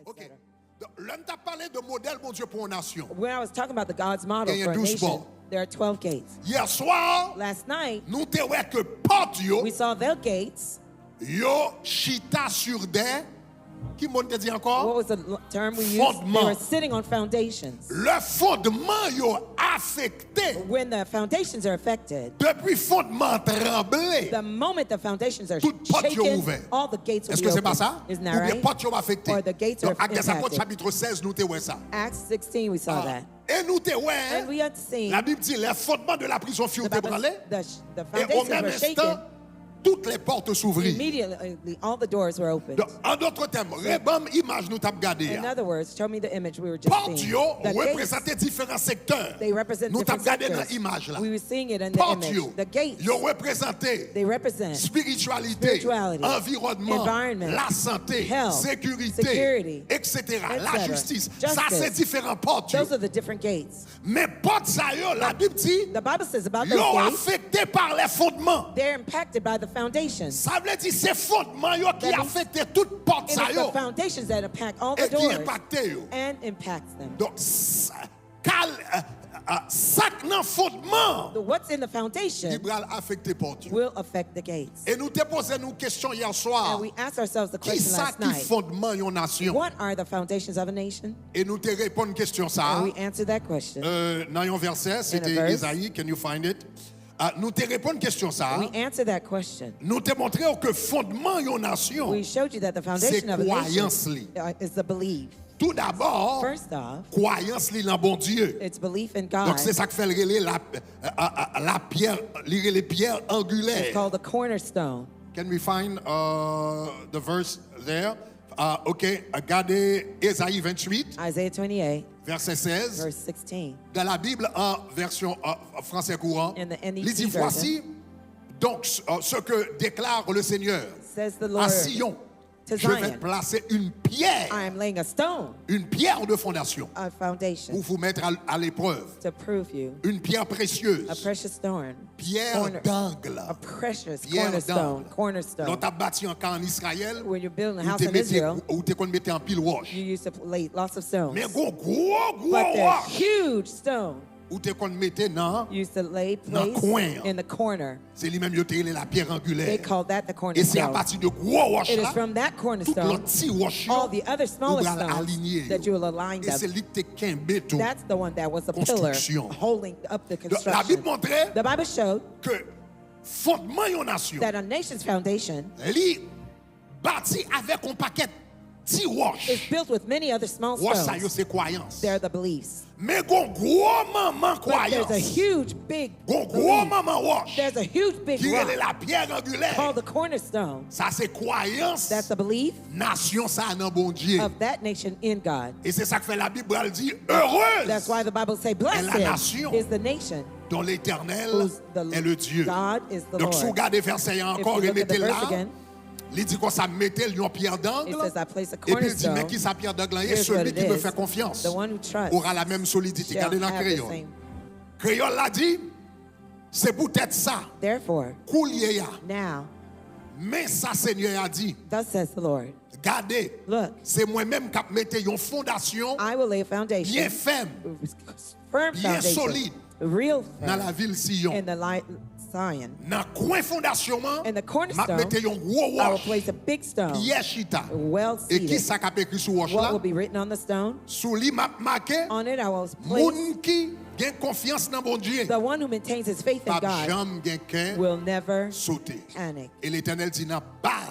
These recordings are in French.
OK. L'homme t'a parlé de modèle, mon Dieu, pour une nation. When I was talking about the God's model Il y a for a 12 nation, portes. there are 12 gates. Hier soir, Last night, nous te voyons que porte yo, we saw their gates. yo chita sur des. Qui m'ont dit What encore? was the term we used? Fondement. They were sitting on foundations. Le fondement yo affecté. When the foundations are affected, Depuis fondement tremblé. the moment the foundations are Toute porte yo shaken, ouvert. all the gates will Est-ce be que c'est open. pas ça? Isn't Ou that bien right? porte yo affecté. Or the gates are Donc, Actes des Apôtres, impacted. chapitre 16, nous te voyons ça. Acts 16, we saw that. Et nous te voyons, And we had seen la Bible dit, les fondements de la prison furent the, ébranlés. the Et au foundations même were instant, shaken. toutes les portes s'ouvrirent. Immediately, all the doors were opened. Donc, en d'autres termes, rebam image nous t'avons gardé. In other words, show me the image we were just Porte seeing. yo The gates, représente différents secteurs. they represent Nous t'avons different gardé dans sectors. l'image là. We were seeing it in the Porte image. yo, The gates, yo représente they represent spiritualité, spirituality, environnement, environment, la santé, health, sécurité, security, etc. La etc. justice. Justice. Ça, c'est différents portes. yo. Those are the different gates. Mais porte ça, yo, la Bible dit, The Bible says about yo those gates, affecté par les fondements. they're impacted by the foundations. Ça veut dire c'est fondements yo qui That means- affectent toute porte And ça it's yo the foundations that impact all the et qui doors impactent yo. and impacts them. Donc sac nan fondement What's in the foundation qui va affecter porte yo. will affect the gates. Et nous te posé nous question hier soir. And we asked ourselves the Qui question ça last qui night. fondement yon nation? What are the foundations of a nation? Et nous te répondre question ça. And we answered that question. Dans un verset, c'était verse. Isaïe, can you find it? Nous te répondre question ça. We answered that question. Nous te montré que fondement yon nation, We showed you that the foundation of a croyance nation li. is the belief. Tout d'abord, First off, croyance li dans bon Dieu. it's belief in Donc God. c'est ça que fait la pierre, les pierres It's angulaires. called the cornerstone. Can we find the verse there? OK, regardez Ésaïe 28, Isaiah 28, verset 16. verse 16. Dans la Bible en version français courant, In the NET il dit version. voici donc ce que déclare le Seigneur Says the à Lord Sion. to Je vais Zion, placer une pierre I am laying a stone, de fondation a pour foundation, vous mettre à l'épreuve. to prove you. Une pierre précieuse, A precious stone, pierre d'angle. a precious Pierre cornerstone, d'angle. L'on cornerstone. t'a bâti encore en Israël, When you're building a où house t'es in mettais- Israel, où t'es qu'on mettait en pile roche. you used to lay lots of stones. Mais gros But they're roche, huge stone. où t'es qu'on mettait non, You used to lay Dans place coin. in the corner. c'est lui-même yo te la pierre They angulaire. called that the Et c'est à cornerstone. partir de gros roches It is là, from that tout cornerstone, le petit roche all the other smaller ou stones aligné. that you will align Et c'est them. lui qui te kembe tout. That's the one that was the pillar Construction. holding up the Donc, la Bible construction. montrait The Bible showed que fondement yon nation, that a nation's foundation li bâti avec un paquet petit is roche. built with many other small Roche ça yo stones. c'est croyance. They're the beliefs. Mais gon gros maman But there's a croyance. huge, big Gon gros belief. maman roche. There's a huge, big Qui est rock la pierre angulaire. called the cornerstone. Ça c'est croyance. That's the belief Nation ça nan bon Dieu. of that nation in God. Et c'est ça que fait la Bible, elle dit heureuse That's why the Bible says, la blessed nation is the nation dont l'Éternel whose the est le Dieu. God is the Donc si vous Lord. regardez verset If encore you et look at the mettez verse là, again, il dit qu'on ça mettait une pierre it d'angle. says, I place a Et puis il dit, mais cornerstone. qui sa pierre d'angle est Here's what celui it qui me is. fait confiance The one who trusts aura la même solidité. shall Regardez dans have the Créole. same. Créole l'a dit, c'est peut-être ça, Therefore, coulier ya. now, Mais ça Seigneur a dit, thus says the Lord, regardez, look, c'est moi-même qui mette une fondation I will lay a foundation, bien ferme firm bien foundation, solide real dans firm, la ville Sion. in the light Zion. Dans le coin fondation, In the m'a cornerstone, mette un gros I will roche, place a big stone, pierre chita. well Et qui seated. ça qu'a écrit sur roche What là? will be written on the stone? Sous lui m'a marqué, On it, I will place moun qui gagne confiance dans bon Dieu. the one who maintains his faith in Pas God jamais gagne qu'un will never sauter. panic. Et l'Éternel dit dans The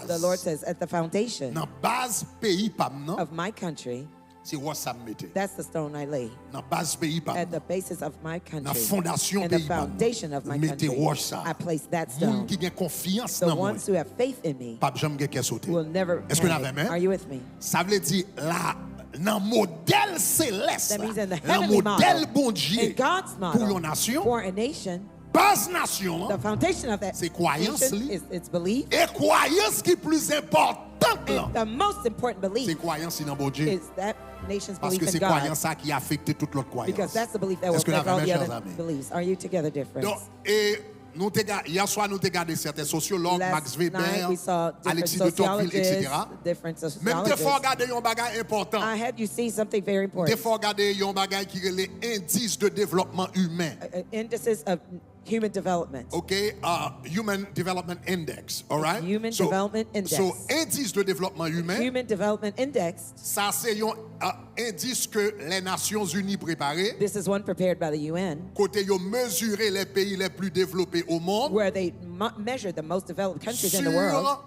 base, Lord says, at the foundation dans base pays pam non, of my country, c'est roche ça me mette. that's the stone I lay. Dans base pays pam. At the basis of my Dans country, fondation in the pays pam. foundation of my Mettez country, roche ça. I place that Moun stone. qui gagne confiance The dans moi. ones who have faith in me Pas jamais gagne qu'un sauter. will never Est-ce que vous panic. avez amen? Are you with me? Ça veut dire là dans modèle céleste, That means in the dans heavenly modèle model, bon Dieu in God's pour une model, nation, for a nation, base nation, the foundation of that c'est croyance nation li. is its belief. et croyance qui est plus importante là, And the most important c'est belief croyance dans bon Dieu. is that nation's Parce que belief c'est in God. croyance ça qui affecte toute l'autre Because croyance. that's the belief that will Est-ce que affect la all même the chose, other amis? beliefs. Are you together, dear friends? Donc, et hier soir, nous avons regardé certains sociologues, Max Last night Weber, we saw different Alexis de Tocqueville, sociologists, etc. different Même des fois, sociologists. regarder un bagage important. I had you see something very Des important. fois, regarder un bagage qui est l'indice de développement humain. Indices of human development. Okay, Human Development Index, all right? Human Development Index. So, indice de développement humain, Human Development Index. ça c'est un indice que les Nations Unies préparé, This is one prepared by the UN, côté yo mesurer les pays les plus développés au monde where they measure the most developed countries in the sur world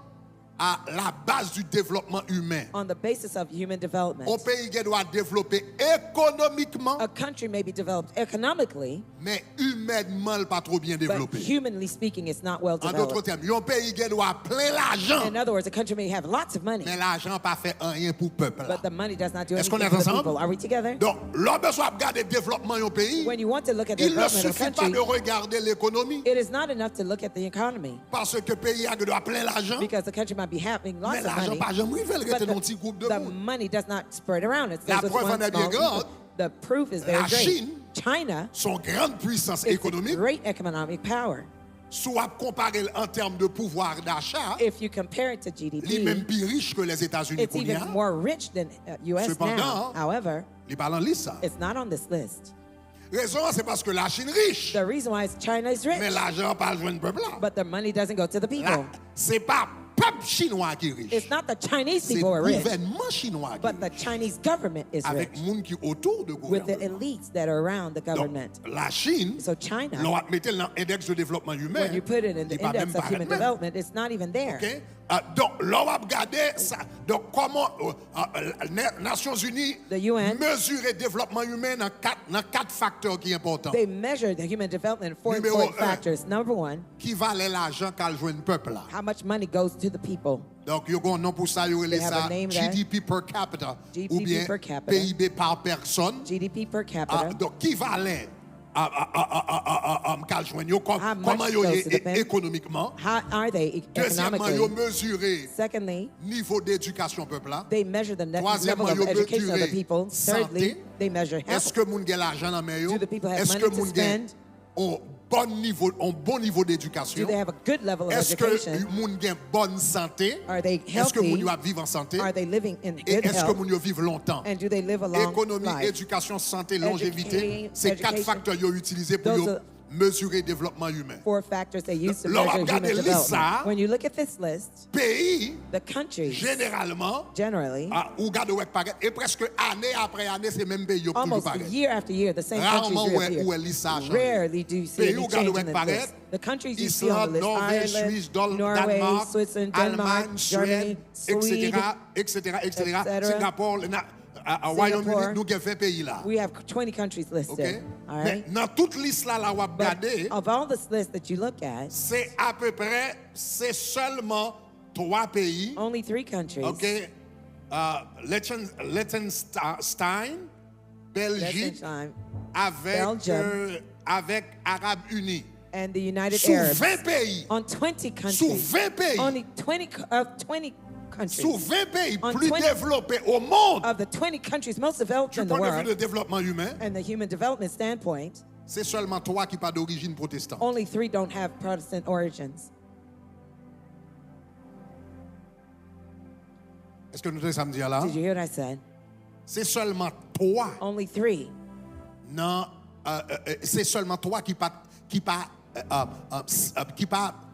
à la base du développement humain. on the basis of human development. Un pays qui doit développer économiquement, A country may be developed economically, mais humainement pas trop bien but développé. humanly speaking, it's not well En d'autres developed. termes, un pays qui doit plein l'argent, In other words, a country may have lots of money, mais l'argent pas fait rien pour le peuple. but the money does not do Est-ce qu'on anything est for the ensemble? people. Are we together? Donc, l'on besoin de regarder le développement d'un pays. When you want to look at the Il ne development of a suffit pas country, de regarder l'économie it is not enough to look at the economy, parce que le pays doit plein l'argent, because the country might be having mais lots of l'argent money, pas jamais rivé but rester dans un petit groupe de the monde. money does not spread around. It La stays with preuve one en est bien small people. grande. The proof is very La great. Chine, China son grande puissance is a économique, great economic power. soit comparé en termes de pouvoir d'achat, If you compare it to il est GDP, même plus riche que les États-Unis. it's even more rich than US Cependant, now. However, Il parle en liste ça. it's not on this list. Raison, c'est parce que la Chine riche, The reason why is China is mais rich, l'argent pas le jeune peuple là. but the money doesn't go to the people. C'est pas peuple chinois qui est riche, It's not the Chinese c'est people who le are rich, gouvernement chinois qui but est the riche, Chinese government is avec rich, monde qui autour de with the gouvernement. elites that are around the Donc, government. la Chine, So China, l'on va mettre dans l'index de développement humain, when you put it in il the est pas même index of pas human même. development, it's not even there. OK? Donc, l'on va regarder ça. Donc, comment les Nations Unies The UN, mesurer le développement humain dans quatre facteurs qui sont importants. they measure the human development in four Numéro important un. factors. Number one, Qui valait l'argent qu'a joué le peuple là? how much money goes to the people. Donc, il y a un nom pour ça, il y a They have a ça name there. GDP per capita GDP ou bien per capita. PIB par personne. GDP per capita. Donc, qui valait qu'a joué? How much Comment il goes est to the pen? économiquement? How are they Deuxièmement, il y a economically? mesuré Secondly, niveau d'éducation peuple là. they measure the level Troisièmement, of ils ont education of the mesuré people. Thirdly, santé. they measure Est-ce health. que moun gen l'argent dans main yo? Do the people have Est-ce money que to moun gen spend? un bon niveau Do d'éducation? they have a good level of Est-ce que education? moun gen bonne santé? Are they Est-ce que moun healthy? yo a vivre en santé? Are they living in Et good est-ce que health? moun yo vivre longtemps? And do they live a long Économie, life? éducation, santé, longévité, c'est quatre education. facteurs yo utilisés pour Those yo are mesurer développement humain. Four factors they use to Là, on va measure regarder human liste ça. development. When you look at this list, Pays, the countries généralement, generally, ou gade ouais paraît, et presque année après année, c'est même pays yo toujours almost pareil. year after year, the same countries Rarement reappear. où est liste ça a changé. Rarely do you see Pays any où gade change ouais in the paraît, list. The countries you see on the Islande, list: Norvège, Ireland, Suisse, Norway, Danemark, Switzerland, Denmark, Allemagne, Germany, Suède, Sweden. etc. etc. Singapour, Royaume-Uni, Singapore. nous avons 20 pays là. We have 20 countries listed. OK? All Mais right. dans toute liste là, la wap But gade, of all this list that you look at, c'est à peu près, c'est seulement 3 pays. only 3 countries: OK? Liechtenstein, Belgique, Liechtenstein avec, Belgium. avec Arabes Unis. and the United Sous Arabs. 20 pays. On 20 countries. Sous 20 pays. Only 20 of 20 countries. Sous 20 pays On plus 20 développés au monde. Of the 20 countries most developed Du in the point de vue world, de développement humain, and the human development standpoint, c'est seulement 3 qui pas d'origine protestante. only 3 don't have Protestant origins. Est-ce que nous sommes samedi là? Did you hear what I said? C'est seulement 3. Only 3. Non, c'est seulement 3 qui pas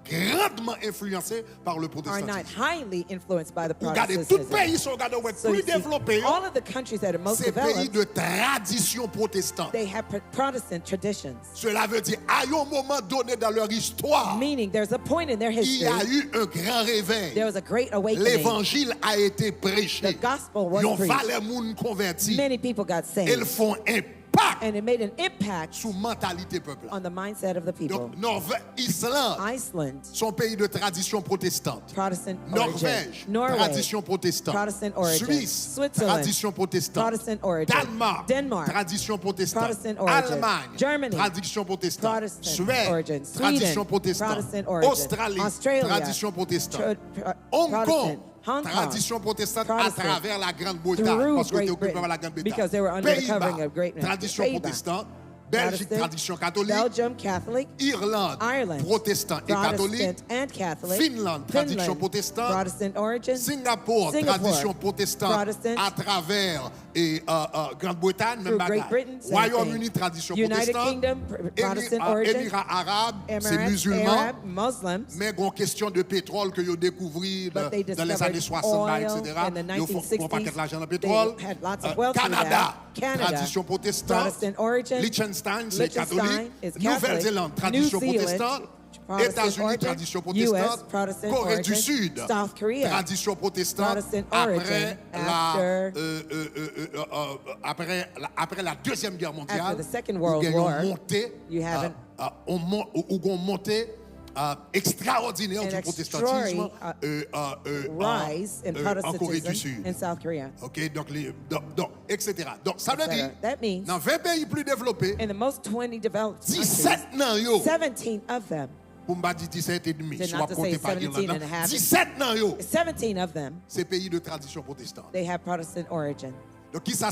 grandement influencé par le Are not protestantisme. highly influenced by the Regardez, tous les Protestantism. pays sont regardez, ouais, So plus you see, développés. all of the countries that are most C'est pays developed, de tradition protestante. they have Protestant traditions. Cela veut dire, à un moment donné dans leur histoire, Meaning there's a point in their il y a history, eu un grand réveil. there was a great awakening. L'évangile a été prêché. The gospel was Ils ont preached. fait les gens convertis. Many people got Ils saved. font impact And it made an impact sur mentalité peuple. on the mindset of the people. Donc, Norvège, Islande, Iceland, son pays de tradition protestante. Protestant Norvège, origin. Norway, tradition protestante. Protestant origin. Suisse, Switzerland, tradition protestante. Protestant origin. Danemark, Denmark, tradition protestante. Protestant origin. Allemagne, Germany, tradition protestante. Protestant Suède, origin. tradition Sweden, protestante. Protestant origin. Australie, Australia, tradition protestante. Hong Protestant. Kong, Hong Kong, tradition protestante à Protestant. travers la Grande-Bretagne. Through Parce que Great tu occupé Britain, par la Grande-Bretagne. because they were under the covering Pays-Bas, of Great Britain. tradition Pays-Bas. protestante. Belgique, Protestant, tradition catholique. Belgium, Catholic, Irlande, Ireland, protestant et catholique. Protestant and Catholic, Finlande, tradition protestante. Protestant origin, Singapour, tradition protestante Protestant, à travers Grande-Bretagne, même through bagaille. Great Britain, same Royaume-Uni, thing. tradition United protestante. Kingdom, Protestant origin, Émirats arabes, c'est Emirates, musulman. Arab, Muslims, Mais une question de pétrole que vous découvrez but they dans les discovered années 60, oil etc. in the Ils font pas 1960s. l'argent dans le pétrole. They had lots of wealth through Canada, that. Canada, tradition protestante. Protestant origin. Liechtenstein, c'est Liechtenstein catholique. is Catholic. Nouvelle-Zélande, tradition New Zealand, protestante. Protestant États-Unis, origin. tradition US, protestante. Protestant Corée du origin. Sud, South Korea, tradition protestante. Protestant Après origin. après la Deuxième Guerre mondiale, After the Second World où il y a War, une montée, you have une montée extraordinaire an du protestantisme rise in en Corée du Protestantism Sud. in South Korea. OK, donc, etc. Donc, ça veut dire, That means dans 20 pays plus développés, in the most 20 developed countries, 17 nan yo, 17 of them, pour me dire 17 et demi, To soit not to compté say par 17 Irlande, and a half. 17 nan yo, 17 of them, c'est pays de tradition protestante. they have Protestant origin. Donc, qui ça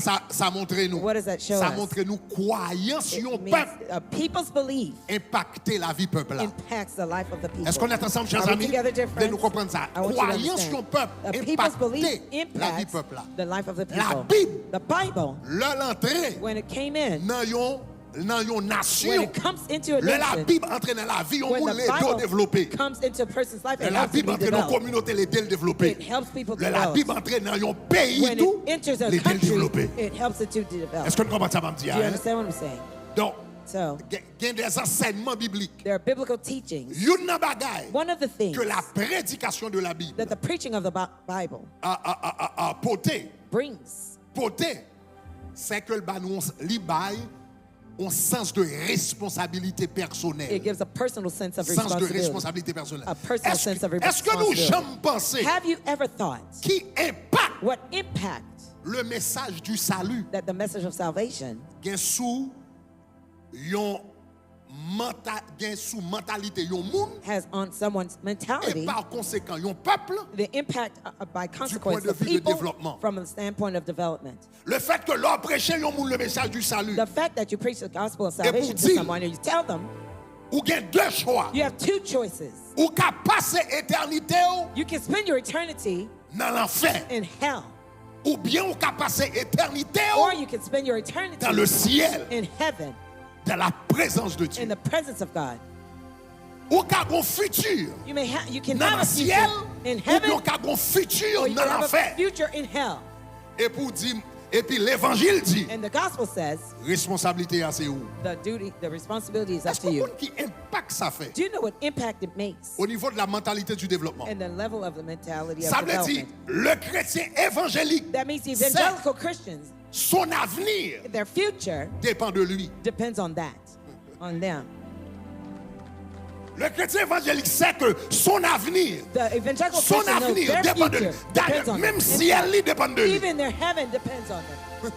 montre nous? What does that show Ça us? montre nous croyance It sur un means peuple a people's belief impacter la vie peuple là. impacts the life of the people. Est-ce qu'on est ensemble, chers Are we amis? together, dear De friends? nous comprendre ça. I want you to Croyance sur un understand. peuple A people's belief impacter la vie impacts peuple là. the life of the La people. Bible, The Bible, l'entrée when it came in, dans une when nation, it comes into a la nation, Bible entre dans la vie, on when moun the les dos développés. Bible comes into a person's life, it La helps to Bible be entre dans la developed. communauté, les dés développés. It helps people La develop. Bible entre dans un pays, When tout, it enters a les dés country, développés. it helps it to develop. Est-ce que nous comprenons ça, Mme Do you Dia? understand what I'm saying? Donc, So, il y a des enseignements bibliques. there are biblical teachings. Une bagaille One of the things que la prédication de la Bible that the preaching of the Bible a brings porté, c'est que le banou libaye un sens de responsabilité personnelle. it gives a personal sense of Sens de responsibility. responsabilité personnelle. A personal sense of Est-ce que nous responsibility. jamais pensé Have you ever thought qui impacte what impact le message du salut that the message of salvation gen sous mentalité yon moun has on someone's et mentality? par conséquent yon peuple? The impact by point consequence de of vue de people développement. from a standpoint of development. Le fait que l'on prêche yon moun le message du salut, The fact that you preach the gospel of pour salvation to dire- someone and you tell them ou gen deux choix. you have two choices. Ou ka passe éternité ou You can spend your eternity dans l'enfer, in hell, ou bien ou ka passe éternité or ou you can spend your eternity dans le ciel, in heaven, dans la présence de in Dieu. the presence of God. Ou ka gon futur You can dans have le a ciel, future in ou heaven, bien ka gon futur or you dans can have a l'enfer. future in hell. Et puis l'évangile dit, And the gospel says responsabilité à c'est où? the responsibility is up Est-ce to qu'on you. compte qui impact ça fait Do you know what impact it makes au niveau de la mentalité du développement? and the level of the mentality of Ça veut dire development? le chrétien évangélique, That means the evangelical Christians, son avenir their future dépend de lui. depends on that, on them. Le chrétien évangélique sait que son avenir, The evangelical son Christian knows avenir their dépend de lui. future depends D'ailleurs, on même them. si elle dépend de lui. Even their heaven depends on them.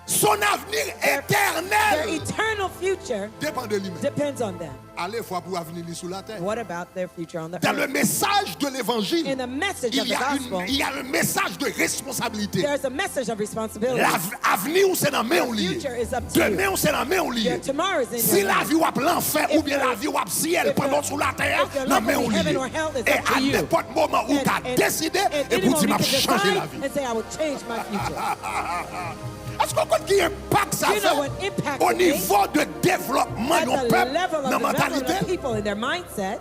Son avenir Their éternel eternal future dépend de lui-même. depends on them. Allez, fois pour avenir lui sous la terre. What about their future on the Dans le earth? message de l'évangile, In the message il of y, the a gospel, il y a un message de responsabilité. there's a message of responsibility. L'avenir, c'est dans main ou lié. future is up to you. Demain, c'est dans main ou lié. Your tomorrow is in Si your la hand. vie ou l'enfer ou If bien your- la vie ou ciel if pendant your- sous la terre, if your dans life main will ou be heaven lié. or hell is Et up to à you. n'importe moment où tu as décidé and et pour anyone dire, you m'a can changer la decide vie. and say, I will change my future. Est-ce qu'on compte qui impact ça You know what fait impact au it makes? niveau de développement At de the peuple, level dans la of development mentalité? of people in their mindset,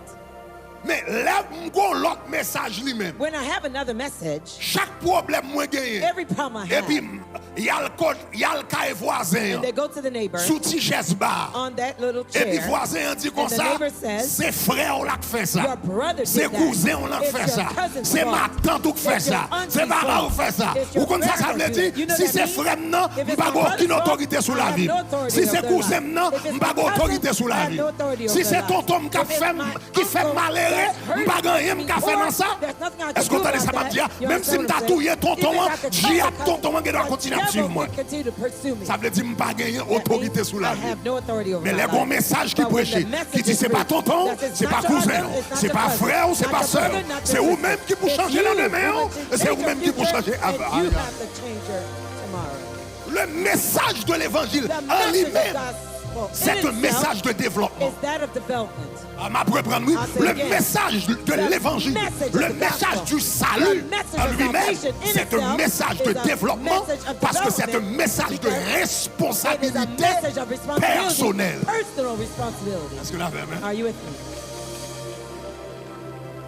Mais là, l'autre message lui-même. when I have another message, Chaque problème moi gagné. every problem I Et puis, have, il y a le cas voisin. and they go to the neighbor Sous ti chaise bar. on that little Et puis chair, voisin dit comme and the ça, neighbor says, c'est frère on l'a fait ça. your brother C'est did that. cousin on l'a It's fait your ça. cousin's C'est ma fault. tante qui fait It's your ça. auntie's C'est ma mère fault. qui fait ça. It's your Ou comme ça grandma's veut fault. dire, You know si that c'est means? frère non, If it's m'pas my aucune brother's fault, autorité sur I la have vie. no authority Si over c'est their cousin life. non, If it's m'pas my cousin, autorité sur I la have vie. no authority Si over c'est their life. tonton qui If it's my fait uncle malheureux, that hurt m'pas rien me qui fait dans ça. there's nothing I can Est-ce qu'on do t'a laissé about ça that. dire? You Même si understand m't'a what I'm touillé saying? tonton, Even if I could j'ai touch hâte the tonton qui doit the continuer à devil suivre moi. will continue to pursue me. Ça veut dire m'pas gagner That autorité means sur la I vie. have no authority over Mais my les life. bons messages qui But when prêchent, the qui message disent is c'est pas preached, tonton, that it's c'est not pas your cousin, uncle, it's not c'est your pas cousin, frère ou c'est not pas your sœur. brother, not C'est your vous-même qui vous sister. changez It's le you numéro who will et c'est change vous-même your qui vous future, changez. and you have to change your tomorrow. le message de l'évangile The en message of lui-même, gospel c'est in un itself message de développement. is that of development. Ma reprendre, oui. I'll say Le again. message de The l'évangile, message of le the message gospel, du salut the message en of lui-même, salvation in c'est un itself message de is a développement message of parce que c'est un development message de because it is a responsabilité message of responsibility, personnelle. personal responsibility. Est-ce que là, amen? Are you with me?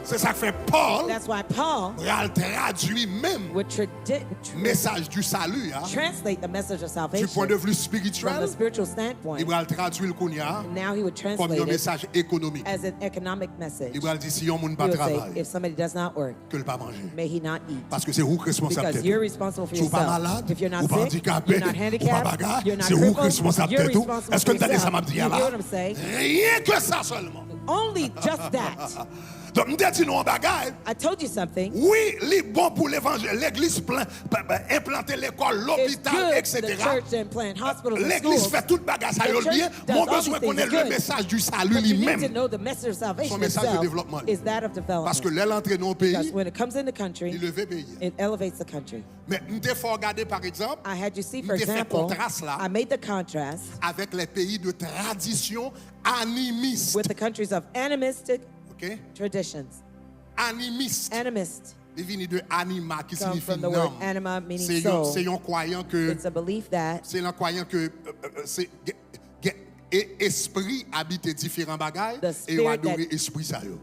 C'est ça que fait Paul, That's why Paul il traduit même would le message du salut hein, translate the message of du salvation point de vue from spirituel. the spiritual standpoint. Il va le traduire le Kounia And now he would comme translate un it message économique. as an economic message. Il va dire si on ne He pas would say, travailler, if somebody does not work, que le pas manger. may he not eat. Parce que c'est vous responsable. Because you're responsible for Si vous pas yourself. malade, If you're not ou pas sick, handicapé, you're not ou pas handicapped, bagarre, you're not c'est vous crippled, responsable you're de tout. responsible Est-ce que for vous entendez ça m'a yourself. dit You là? hear what I'm saying? Rien que ça seulement. Only just that. Donc, nous dit nous en bagaille. I told you something. Oui, c'est bon pour l'évangile. L'église implanter l'école, It's l'hôpital, good etc. the church and plant hospitals and L'église schools. fait toute bagage ça The y bien. church does Mon all besoin these qu'on ait things le good. message du salut But you need to lui-même. know the message of salvation Son message de itself développement. is that of Parce que development. l'entrée dans le pays, Because when it comes in the country, il levé pays. it elevates the country. Mais nous devons regarder par exemple I had you see, for M'te fait example, contraste là. I made the contrast avec les pays de tradition animiste. with the countries of animistic OK? traditions. Animiste. Animist Il vient de anima qui comes signifie from the word nom. anima, meaning C'est soul. un croyant que It's a belief that c'est un croyant que esprit habite différents bagages The et spirit on adore that- esprit ça yo.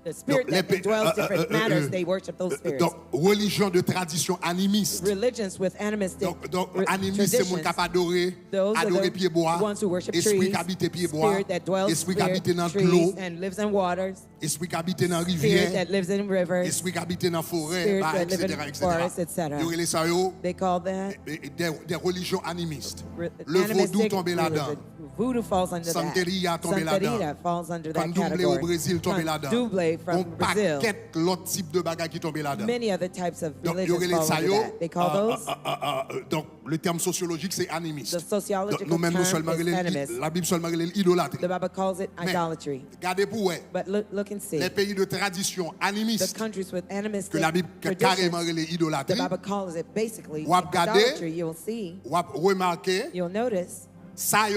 the spirit les that pa- indwells different matters, they worship those spirits. Donc religion de tradition animiste. Religions with animistic Donc animiste c'est mon traditions, cap adorer those are adorer the pied bois. ones who worship Esprit trees, qui habite pied bois. spirit that dwells Esprit qui habite dans trees l'eau. and lives in waters, Esprit qui habite dans spirit rivière. that lives in rivers, Esprit qui habite dans forêt, spirits bah, that live etc. in etc. forests, etc. Yo relé ça yo they call that des religions animistes. re- Le vaudou animistic tombé là-dedans. religion. Voodoo falls under Santeria that. tombé là-dedans. Santeria falls under that Candomblé au category. Brésil tombé là-dedans. Candomblé On from Brazil. paquet l'autre type de bagages qui tombé là-dedans. Many other types of Donc, yo religions relé fall ça under yo. that. They call those Donc, le terme sociologique, c'est animiste. The sociological Donc, nous-mêmes, nous term seulement is relé- animist. la Bible seulement relé l'idolâtrie. the Bible calls it Mais, idolatry. regardez pour ouais, But look and see. les pays de tradition The animiste, countries with que animistic la Bible carrément traditions, relé the idolâtrie, Bible calls it basically Ou ap gade, idolatry. You'll see, ou ap remarqué, you'll notice, ça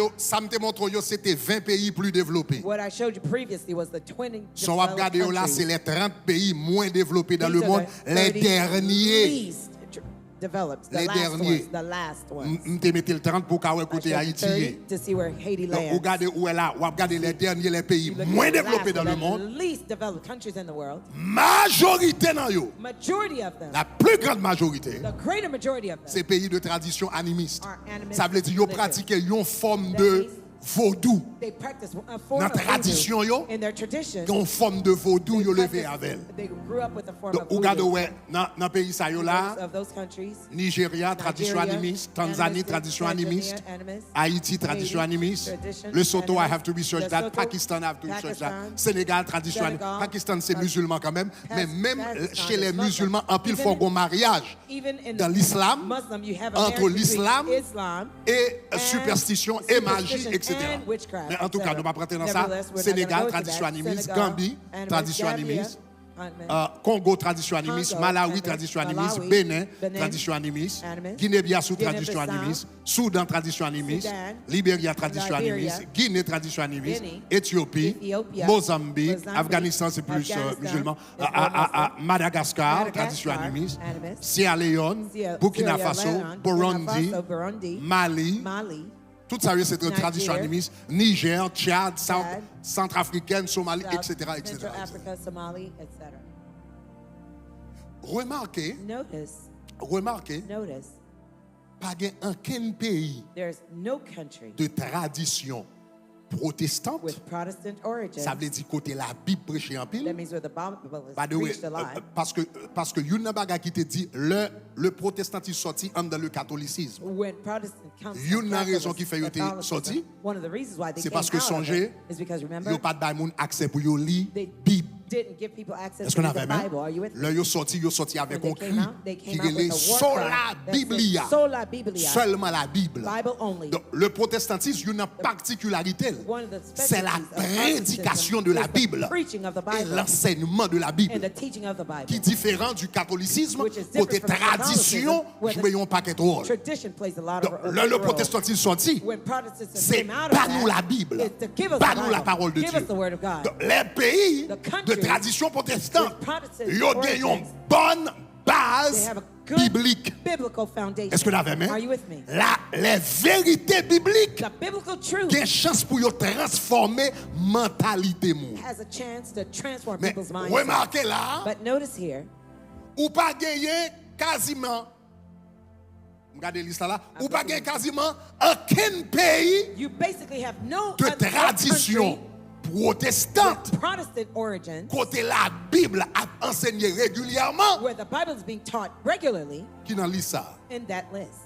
me montre yo, c'était 20 pays plus développés. what I showed you previously was the 20 Son wap gade yo là, countries. c'est les 30 pays moins développés dans These le are monde, the les 30 derniers. least developed, the Les last derniers. ones, the last ones. M'te mette le 30 pour qu'à I côté showed you 30 Haïti. to see where Haiti Donc, lands. regardez où est là, ou regardez les derniers, les pays You look moins at the développés last dans le one, monde, the least developed countries in the world. majorité dans yo, Majority of them, la plus grande majorité, the greater majority of them, c'est pays de tradition animiste. are animist Ça veut dire yo religion. pratiquer une forme That de means vaudou. They practice a form Dans of tradition voodoo. yo, In their tradition, Une forme de vaudou they yo levé practice- avec. they grew up with a form Donc, of regardez voodoo. ouais, dans pays ça yo là, Of those countries, Nigeria, tradition Nigeria, animiste, Tanzanie, animistic, tradition Tanzania, animiste, animist, Haïti, tradition Haiti, animiste, tradition Lesotho, I animist, have to research that, Lesotho, Pakistan, I have to research that, Pakistan, Sénégal, tradition animiste, Sénégal, Pakistan, c'est musulman quand même, mais même Pakistan chez is les Muslim. musulmans, en pile, Even font un mariage even in dans l'islam, Muslim, you have a entre marriage l'islam between Islam et and superstition et magie, superstition etc. and witchcraft, Mais en tout cas, etc. nous ne pas rentrer dans ça. Nevertheless, we're not Sénégal, gonna go to tradition that. animiste, Senegal, Gambie, animist, tradition Gambia, animiste, animist, Congo, tradition animiste, Congo, Malawi, animist, tradition animiste, Malawi, Bénin, Benin, tradition animiste, animist, Guinée-Bissau, Guinée-Bissau, tradition animiste, Soudan, tradition animiste, Sudan, Libéria, tradition Liberia, animiste, Guinée, tradition animiste, Guinée, Éthiopie, Ethiopia, Mozambique, Mozambique, Afghanistan, c'est plus Afghanistan, musulman, is more Muslim, Madagascar, tradition Madagascar, animiste, animist, Sierra Leone, Burkina Sierra Faso, Leone, Burundi, Burkina Faso, Burundi, Mali, Mali, tout ça, c'est une tradition Niger, animiste, Niger, Tchad, Tchad, Centrafricaine, Somalie, South, etc., etc. Central Africa, Somalia, etc. Remarquez, Notice, pas aucun pays there's no country de tradition protestante, with Protestant origins. ça veut dire côté la Bible prêchée en That pile. means where the Bible is By the way, preached alive. parce que une bagarre qui te dit le protestantisme sorti dans le catholicisme. When Protestant comes Une from raison qui fait Catholicism, yote sorti, one of the reasons why they c'est came parce que out of songez, it is because remember yo pas de moun accès pour yo li They- Bible. didn't give people access Est-ce to qu'on the avait même? Bible. Are you with me? Là, ils sorti avec When un they cri came out, they qui came out relait with a war Sola cry that said, Biblia. Sola Biblia. Seulement la Bible. Bible only. Donc, le protestantisme, il y a une particularité. One of the C'est la specialties of prédication Protestantism de la is the Bible preaching of the et Bible l'enseignement de la and Bible. the teaching of the Bible. Qui est différent du catholicisme, Which is côté different from tradition, Catholicism, where jouer un paquet de rôle. Tradition plays a lot Donc, of là, le role. protestantisme sorti, When Protestantism c'est came out of pas nous that, la Bible, it's to give us pas the nous la Bible. parole de Give Dieu. us the word of God. Donc, les pays The de countries tradition protestante, with Protestant ils ont gagné une origins, bonne They base have a good biblique. biblical foundation. Est-ce que vous l'avez, Are you with me? Les vérités bibliques The biblical truth qui ont une chance pour y transformer mentalité moun. has a chance to transform Mais people's minds. remarquez là, But notice here, ou pas gagner quasiment, regardez liste là, ou pas gagner quasiment aucun pays you basically have no de other tradition country protestante with Protestant origin côté la Bible a enseigné régulièrement where the Bible is being taught regularly qui dans liste ça. in that list.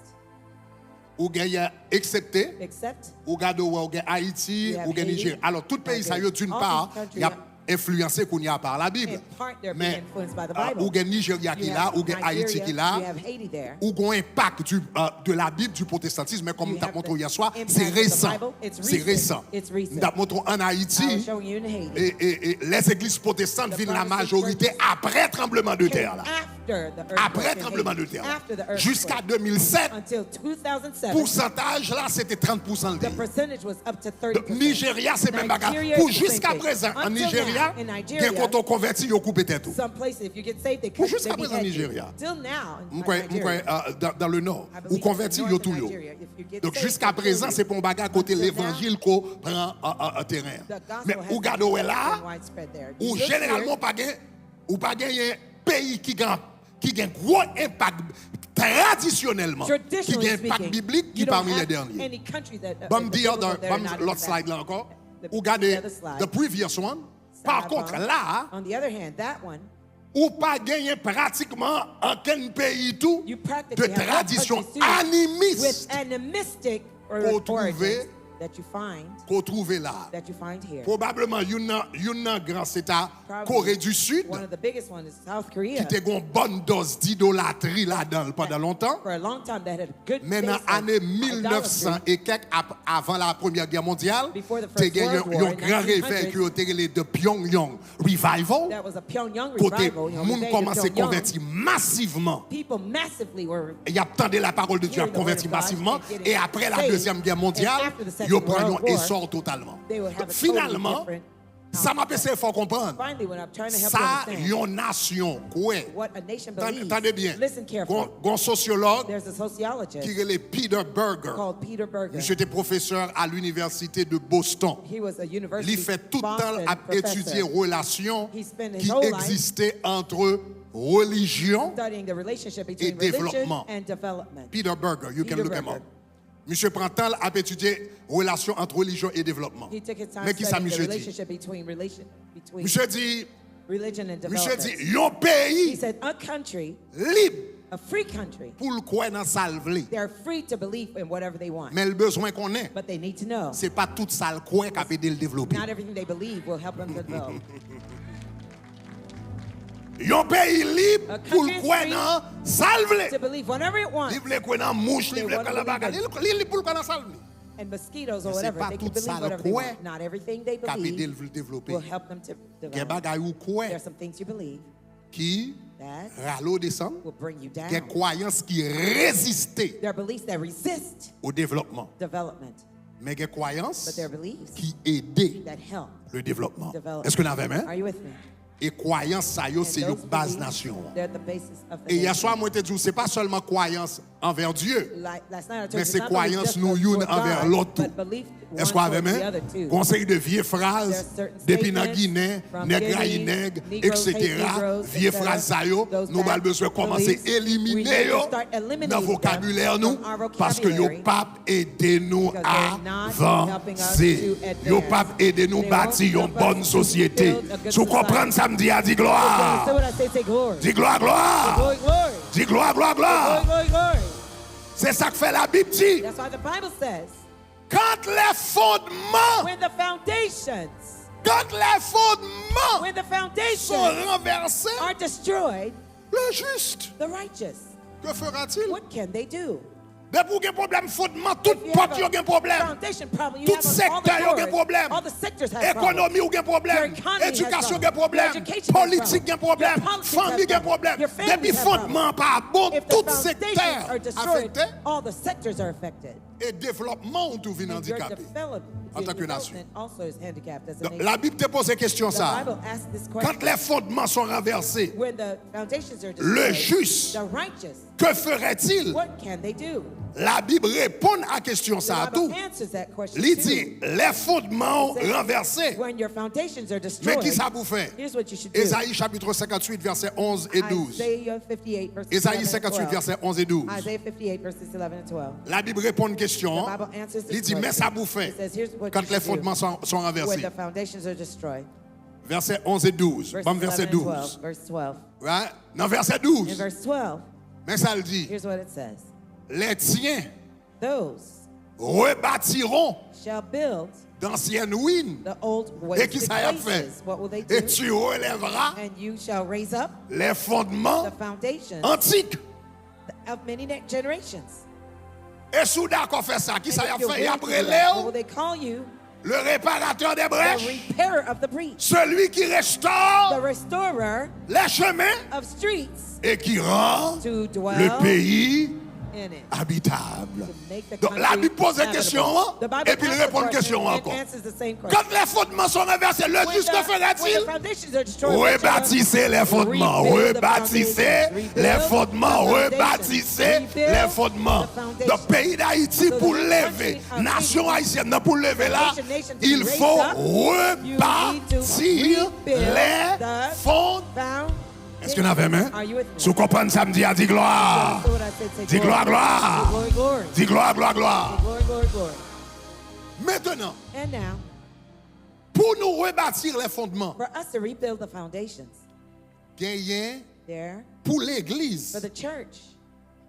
Ou gagne excepté Except ou gado ou gagne Haïti You have ou gagne Haiti, Niger. Alors tout pays ça yo d'une all part, these countries il y a influencé qu'on y a par la Bible. in part they're being Mais influenced by the Bible. ou gagne Nigeria qui You là, have ou gagne Haïti Nigeria, qui là. you have Haiti there. Ou un impact de la Bible du protestantisme, mais comme You tu as have montré the hier soir, impact c'est of the récent. Bible. It's C'est recent. récent. It's recent. Nous avons montré en I was Haïti, showing you in Haiti. et les églises protestantes The viennent la Protestant majorité churches après le tremblement de terre. Là. After the earthquake Après in le tremblement de Haiti. terre. After the earthquake. Jusqu'à 2007, Until 2007, pourcentage là, c'était 30% le the pays. percentage was up to 30%. Donc, Nigeria, c'est même bagarre. Nigeria Pour is the same jusqu'à thing. présent, en Until Nigeria, now, in dès Nigeria, qu'on t'a converti, ils ont coupé tête. some places, if you get saved, they Pour cut jusqu'à they présent, behead you. Nigeria. Till now, in M'kwe, Nigeria, dans le nord, I ou believe converti, in yo North tout yo. Nigeria, if you get Donc saved, jusqu'à they kill présent, you. c'est pour un bagage côté Until l'évangile qu'on prend un terrain. The gospel Mais has ou gado been est là, widespread there. ou You look généralement here, pas gain, ou pas gagner pays qui gagne gros impact traditionnellement, qui traditionally gagne impact speaking, biblique qui you don't parmi les have derniers. any country that Bam the di biblical other, that are bam not in l'autre that. slide là encore. The- Ou gardez the other slide. the previous one. Par Side contre bar. là, On the other hand, that one, ou pas gagner pratiquement aucun pays tout you de practically have no tradition countries too animiste with animistic Qu'on trouve- origins that you find qu'on trouve là. here. Probablement, il y a un grand État, Probably Corée du Sud, One of the biggest ones is South qui Korea. était une bonne dose d'idolâtrie là-dedans pendant longtemps. For a long time, that had a good Mais dans base of l'année 1900 idolatry. et quelques, avant la Première Guerre mondiale, Before the il First y a World eu War un in grand réveil 1900, qui a été appelé de Pyongyang Revival. That was a Pyongyang Côté, revival. les gens commencent à convertir massivement. People massively were. Il y a entendu la parole de Dieu, a Hearing the converti word of God massivement. and getting Et après la saved. Deuxième Guerre mondiale, And after the ils Second prennent World un War, essor totalement. they would have Donc, a totally finalement, different ça m'a pensé, il faut comprendre. Finally, when I'm trying to help Ça, you une understand nation, quoi? what a nation believes, Attendez bien. listen carefully. Un sociologue There's a sociologist qui est Peter Berger. called Peter Berger. Monsieur était professeur à l'université de Boston. He was a university Il fait tout le temps Boston à professor, étudier relations He spent his qui whole life existaient entre religion. studying the relationship between développement. religion and development. Peter Berger, you can Peter look him Berger. up. Monsieur prend temps à étudier relations entre religion et développement. He took his time Mais qui ça, studying the monsieur dit? relationship between Monsieur dit, religion and monsieur development. dit, un He pays said, a country, libre a free country, pour le croire dans sa vie. they're free to believe in whatever they want. Mais le besoin qu'on ait, But they need to know c'est pas tout ça le croire qui a aidé le développer. not everything they believe will help them to develop. Un pays libre A pour le country croire free dans sa vie. To believe whatever it wants. Il veut croire dans mouche, il They veut want croire to dans bagarre, believe il veut pour le croire dans sa vie. And mosquitoes or Mais c'est whatever, pas they tout can believe ça le whatever they croire want. Not everything they Qui a aidé believe le développer. will help them to Il y a develop. bagaille ou croire There are some things you believe qui that râle descend. will bring you Il y a down. croyances qui résistent There are beliefs that resist au développement. development, Mais il y a but croyances there are beliefs qui aident that help le développement. development. Est-ce que vous avez même? Are you with me? Et croyances, ça y est, And c'est those une base beliefs, nation. they're the basis of the Et hier nation. soir, moi, je te dis, c'est pas seulement croyance envers Dieu. Last night I told Mais you, c'est it's not croyance just nous toward une envers God, l'autre. but belief Est-ce one qu'on avait towards the même? other too. Conseil de vieilles phrases, There are certain depuis dans statements Guinée, from nègre Guinea, nègre, Negroes hate etc. Negroes, Vieilles etc. phrases, ça y est, Those nous allons bad besoin de commencer à beliefs, we éliminer need to yo start eliminating dans le them vocabulaire from nous, our parce que yo vocabulary. pape aidez-nous Because à they're not helping us avancer. to advance. Yo pape aidez-nous They bâtir won't une help us bonne to société. build a good Si vous comprenez ça, me dit, dis Say gloire. what I say glory. Dis gloire, gloire. Glory, glory. Dis gloire, gloire, gloire. Glory, glory, glory. C'est ça que fait la Bible dit. That's why the Bible says, Quand les fondements when the foundations Quand les fondements when the sont foundations renversés, are destroyed, le juste, the righteous, que fera-t-il? what can they do? Dès pour un problème fondement, tout If you porte have y a un problème. foundation problem, you Tout have all secteur the y a un doors, problème. all the sectors have Économie problems. ou un problème, Your economy has éducation problems. y a un problème, Your education has politique y a un problems. problème, Your politics famille y a un has problème. problems. Your families Depuis have fondement pas bon, If tout the foundations secteur are destroyed, affecté all the sectors are affected. et développement tout vient And your handicapé. En your tant que nation. development also is handicapped as a Donc, nation. la Bible te pose cette question The ça. Bible asks this Quand question. les fondements sont renversés, When the foundations are le destroyed, juste, the righteous, que ferait-il? what can they do? La Bible répond à la question The ça à Bible tout. answers that question Il too. dit, les fondements It says, renversés. When your foundations are Mais destroyed, qui ça vous fait? here's what you should do. Ésaïe chapitre 58, versets 11 et 12. Isaiah 58, verses Ésaïe 11 and 58, 12. versets 11 et 12. Isaiah 58, verses 11 and 12. La Bible répond à une question. The Bible answers this Il dit, mais question. ça vous fait It says, here's what quand you les should do fondements sont when renversés. the foundations are destroyed. Versets 11 et 12. Verses Bon, 11 verset and 12. 12. Verse 12. Ouais? Non, verset In 12. verse 12, Mais ça le dit. here's what it says. Les tiens Those rebâtiront shall build d'anciennes ruines. the old Et qui wasted ça y a fait? places. What will they do? Et tu relèveras And you shall raise up les fondements the foundations antiques. of many generations. Et soudain qu'on fait ça, qui And ça y a if you're fait? Et willing to après do that, what will Léo, they call you? le réparateur des The brèches, repairer of the breach. celui qui The restaure restorer les chemins of streets et qui rend to dwell le pays in it. habitable. To make the Donc la country Bible pose une habitable. question The Bible et puis il asks the répond une question question and encore. answers the same question. Quand les fondements sont renversés, le When juste que the fera-t-il? foundations are destroyed, what shall Rebâtissez les fondements, rebuild the rebâtissez foundations, les rebuild fondements, the foundations, rebâtissez rebuild les fondements. the foundations. Le pays d'Haïti So pour the lever, country of nation Haiti, haïtienne pour lever là, nation to il be faut raised up, rebâtir rebuild les the fondements. Est-ce qu'on a fait main? Are you with me? Si vous comprenez samedi, dis gloire. So what I said, say Dis gloire, gloire. Glory, glory. Dis gloire, gloire, gloire. Glory, glory, glory. Maintenant, And now, pour nous rebâtir les fondements, for us to rebuild the foundations, gagner there, pour l'Église for the church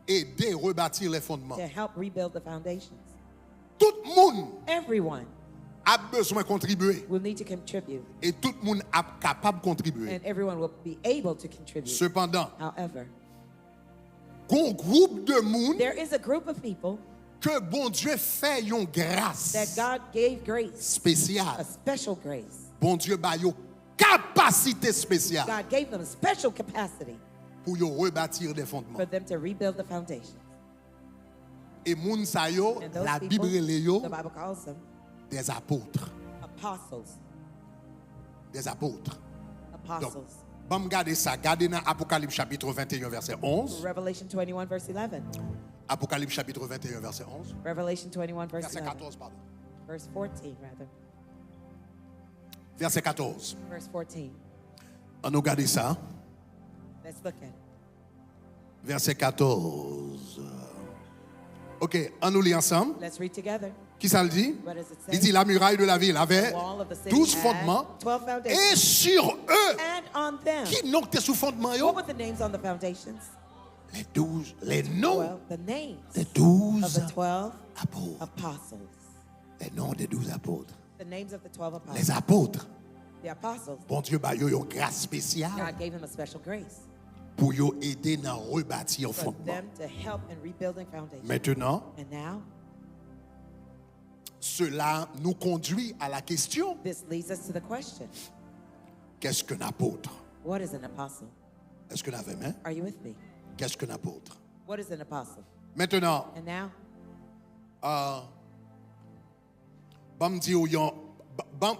aider à rebâtir les fondements. to help rebuild the foundations, Tout le monde everyone a besoin de contribuer will need to contribute, et tout le monde est capable de contribuer. and everyone will be able to contribute. Cependant, However, un groupe de monde there is a group of people que bon Dieu fait une grâce that God gave grace, a spéciale. special grace. Bon Dieu ba yo capacité spéciale God gave them a special capacity pour yo rebâtir des fondements. for them to rebuild the foundations. Et moun sa yo, And those la people, Bible rele yo the Bible calls them des apôtres, apostles. des apôtres. Donc, Apostles. bon regarder ça, regardez dans Apocalypse chapitre 21 verset 11. Revelation 21, verse 11. Apocalypse chapitre 21 verset 11. Revelation 21, verse Verset 11. 14 pardon. Verse 14, rather. Verset 14. Verse 14. On nous regarde ça. Let's look at it. Verset 14. OK, on nous lit ensemble. Let's read together. Qui ça le dit? What does it say? Il dit la muraille de la ville avait The wall of the city 12 had fondements 12 foundations. et sur eux, And on them, qui n'ont que sous fondement yo? what were the names on the foundations? Les 12, les noms Well, the names des of 12 the 12 apôtres. apostles. Les noms des 12 apôtres. The names of the 12 apostles. Les apôtres. The apostles. Bon Dieu, bah, yo une grâce spéciale God gave them a special grace pour yo aider dans rebâtir for fondement. them to help in rebuilding foundations. Maintenant, And now, cela nous conduit à la question, this leads us to the question, qu'est-ce qu'un apôtre? what is an apostle? Est-ce que vous avez main? Are you with me? Qu'est-ce qu'un apôtre? What is an apostle? Maintenant, And now, ban m'di ou yon, ban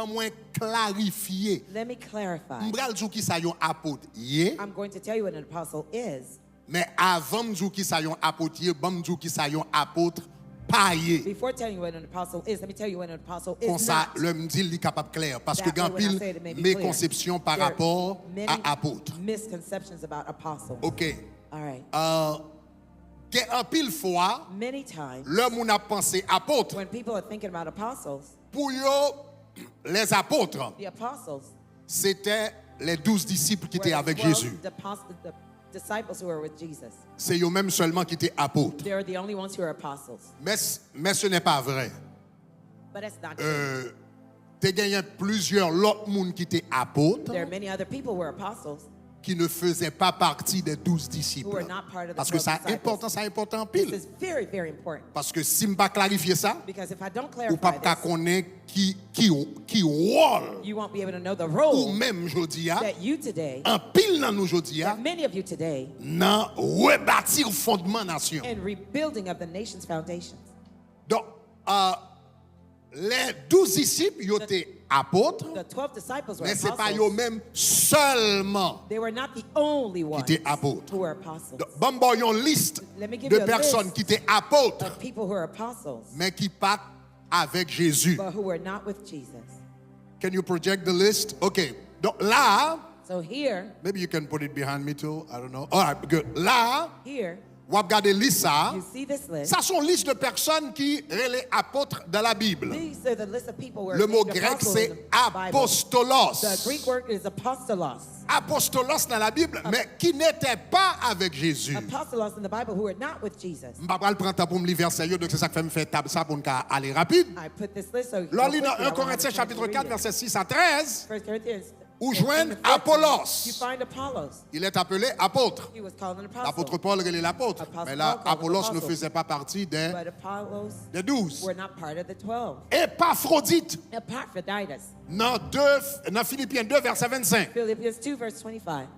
moins clarifier. let me clarify. M'bral djou ki sa yon apôtre yé, I'm going to tell you what an apostle is. mais avant m'djou ki sa yon apôtre yé, ban m'djou ki sa yon apôtre pa yé. Before telling you what an apostle is, let me tell you what an apostle Comme is ça, not. le m'di li capable clair. Parce que That gan way, when I pile say it, it may be mes clear. conceptions par There are rapport many à apôtre. misconceptions about apostles. OK. All right. Gen en pile fois, Many times, le moun a pensé apôtre. when people are thinking about apostles, Pour yo, les apôtres, the apostles c'était les 12 disciples qui were étaient the avec 12 Jésus. the disciples who were with Jesus. C'est eux même seulement qui étaient apôtres. They're the only ones who are apostles. Mais ce n'est pas vrai. But that's not true. T'es gagné plusieurs autres monde qui étaient apôtres, There are many other people who were apostles qui ne faisaient pas partie des 12 who disciples. were not part of the Parce que 12 ça disciples. c'est important en This pile. is very, very important. Parce que si je ne pas clarifier ça, Because if I don't ou pas clarify this, connaître qui rôle you won't be able to know the ou role même jodi a, that you today, en pile dans nous jodi a, that many of you today, dans rebâtir fondement nation. in rebuilding of the nation's foundations. Donc les 12 disciples ils étaient apôtres, The 12 disciples were mais c'est pas eux apostles. même seulement They were not the only ones étaient apôtres. who were apostles. Donc, bon, bon, une liste Let me give de you a personnes list qui étaient apôtres, Of people who are apostles, mais qui partent avec Jésus. but who were not with Jesus. Can you project the list? Okay. Donc là, So here, maybe you can put it behind me too. I don't know. All right, good. Là, here, vous regardez liste ça. you see this list. Ça sont liste de personnes qui les apôtres dans la Bible. These are the list of people who are Le mot named grec apostles in c'est the Bible. apostolos. The Greek word is apostolos. Apostolos dans la Bible, mais qui n'étaient pas avec Jésus. Apostolos in the Bible who are not with Jesus. Je ne vais pas le prendre pour me lire verset, donc c'est ça que fait table ça pour nous aller rapide. I put this list so Là, real quickly, dans I 1 won't have Corinthiens time to chapitre read 4, it. verset 6 à 13, 1 Corinthians. où 14, joignent 13, Apollos. You find Apollos. Il est appelé apôtre. He was called an apostle. L'apôtre Paul est l'apôtre. Apostle Mais là, Paul called Apollos ne apostle. faisait pas partie des But Apollos 12. were not part of the 12. Épaphrodite, Epaphroditus. dans Philippiens 2, verset 25, Philippians 2, verse 25.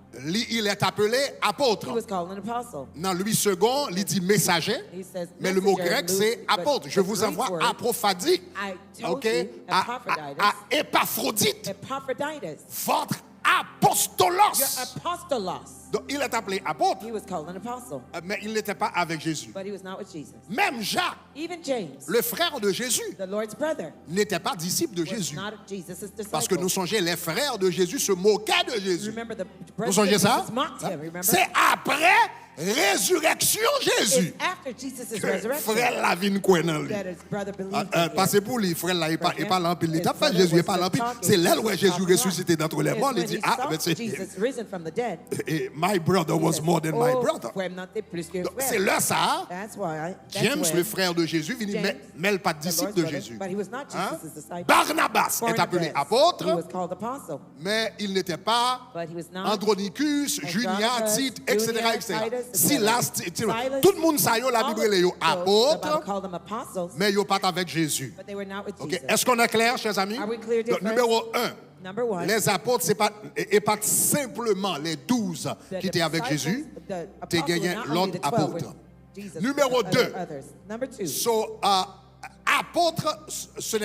il est appelé He apôtre. was called an apostle. Dans Louis II, il dit messager, He says mais le mot messenger, grec c'est but apôtre. Je the vous Greek envoie word, aprophadie, I told ok, you, à Epaphroditus. Épaphrodite, Epaphroditus. votre Your apostolos. apostolos. Donc, il est appelé apôtre, He was called an apostle. mais il n'était pas avec Jésus. But he was not with Jesus. Même Jacques, Even James, le frère de Jésus, the Lord's brother, n'était pas disciple de was Jésus. not Jesus' disciple. Parce que nous songeons, les frères de Jésus se moquaient de Jésus. Remember the Vous brothers songez of ça? Jesus mocked him, remember? C'est après résurrection Jésus. It's after Jesus' Que resurrection frère la vie nous connaît en lui. that his brother believed in him. Parce que pour lui, frère là, il For him, parle en pile. Il his t'a fait brother Jésus, il was parle en pile. talking, C'est là où Jesus Jésus talking a lot. ressuscité d'entre les It's morts. Il when dit, he ah, saw mais c'est... Jesus risen from the dead. Et my brother was more than my Oh, brother. frère n'était plus qu'un Donc, frère. c'est là ça. That's why. That's James, when le frère de Jésus, vient James, mais pas the disciple Lord's de brother, Jésus. But he was not Hein? Jesus' disciple. Barnabas est appelé Barnabas, he apôtre, was called apostle. mais il n'était pas But he was not. Andronicus, Junia, Andronicus, Tite, etc. Junia, etc. Titus, Silas, etc. Silas, tout le monde sait, la Bible est The Bible apôtre, called them apostles, mais ils n'ont pas avec Jésus. but they were not with Ok, Jesus. est-ce qu'on est clair, chers amis? Are we clear, dear Donc, numéro 1, Number one, les apôtres, c'est pas, et pas simplement les 12 the qui étaient avec disciples, Jésus, the t'es apostles gagné were not only l'autre the 12 with apôtre. Jesus, Numéro but 2. others. Number two, So, apôtre, ce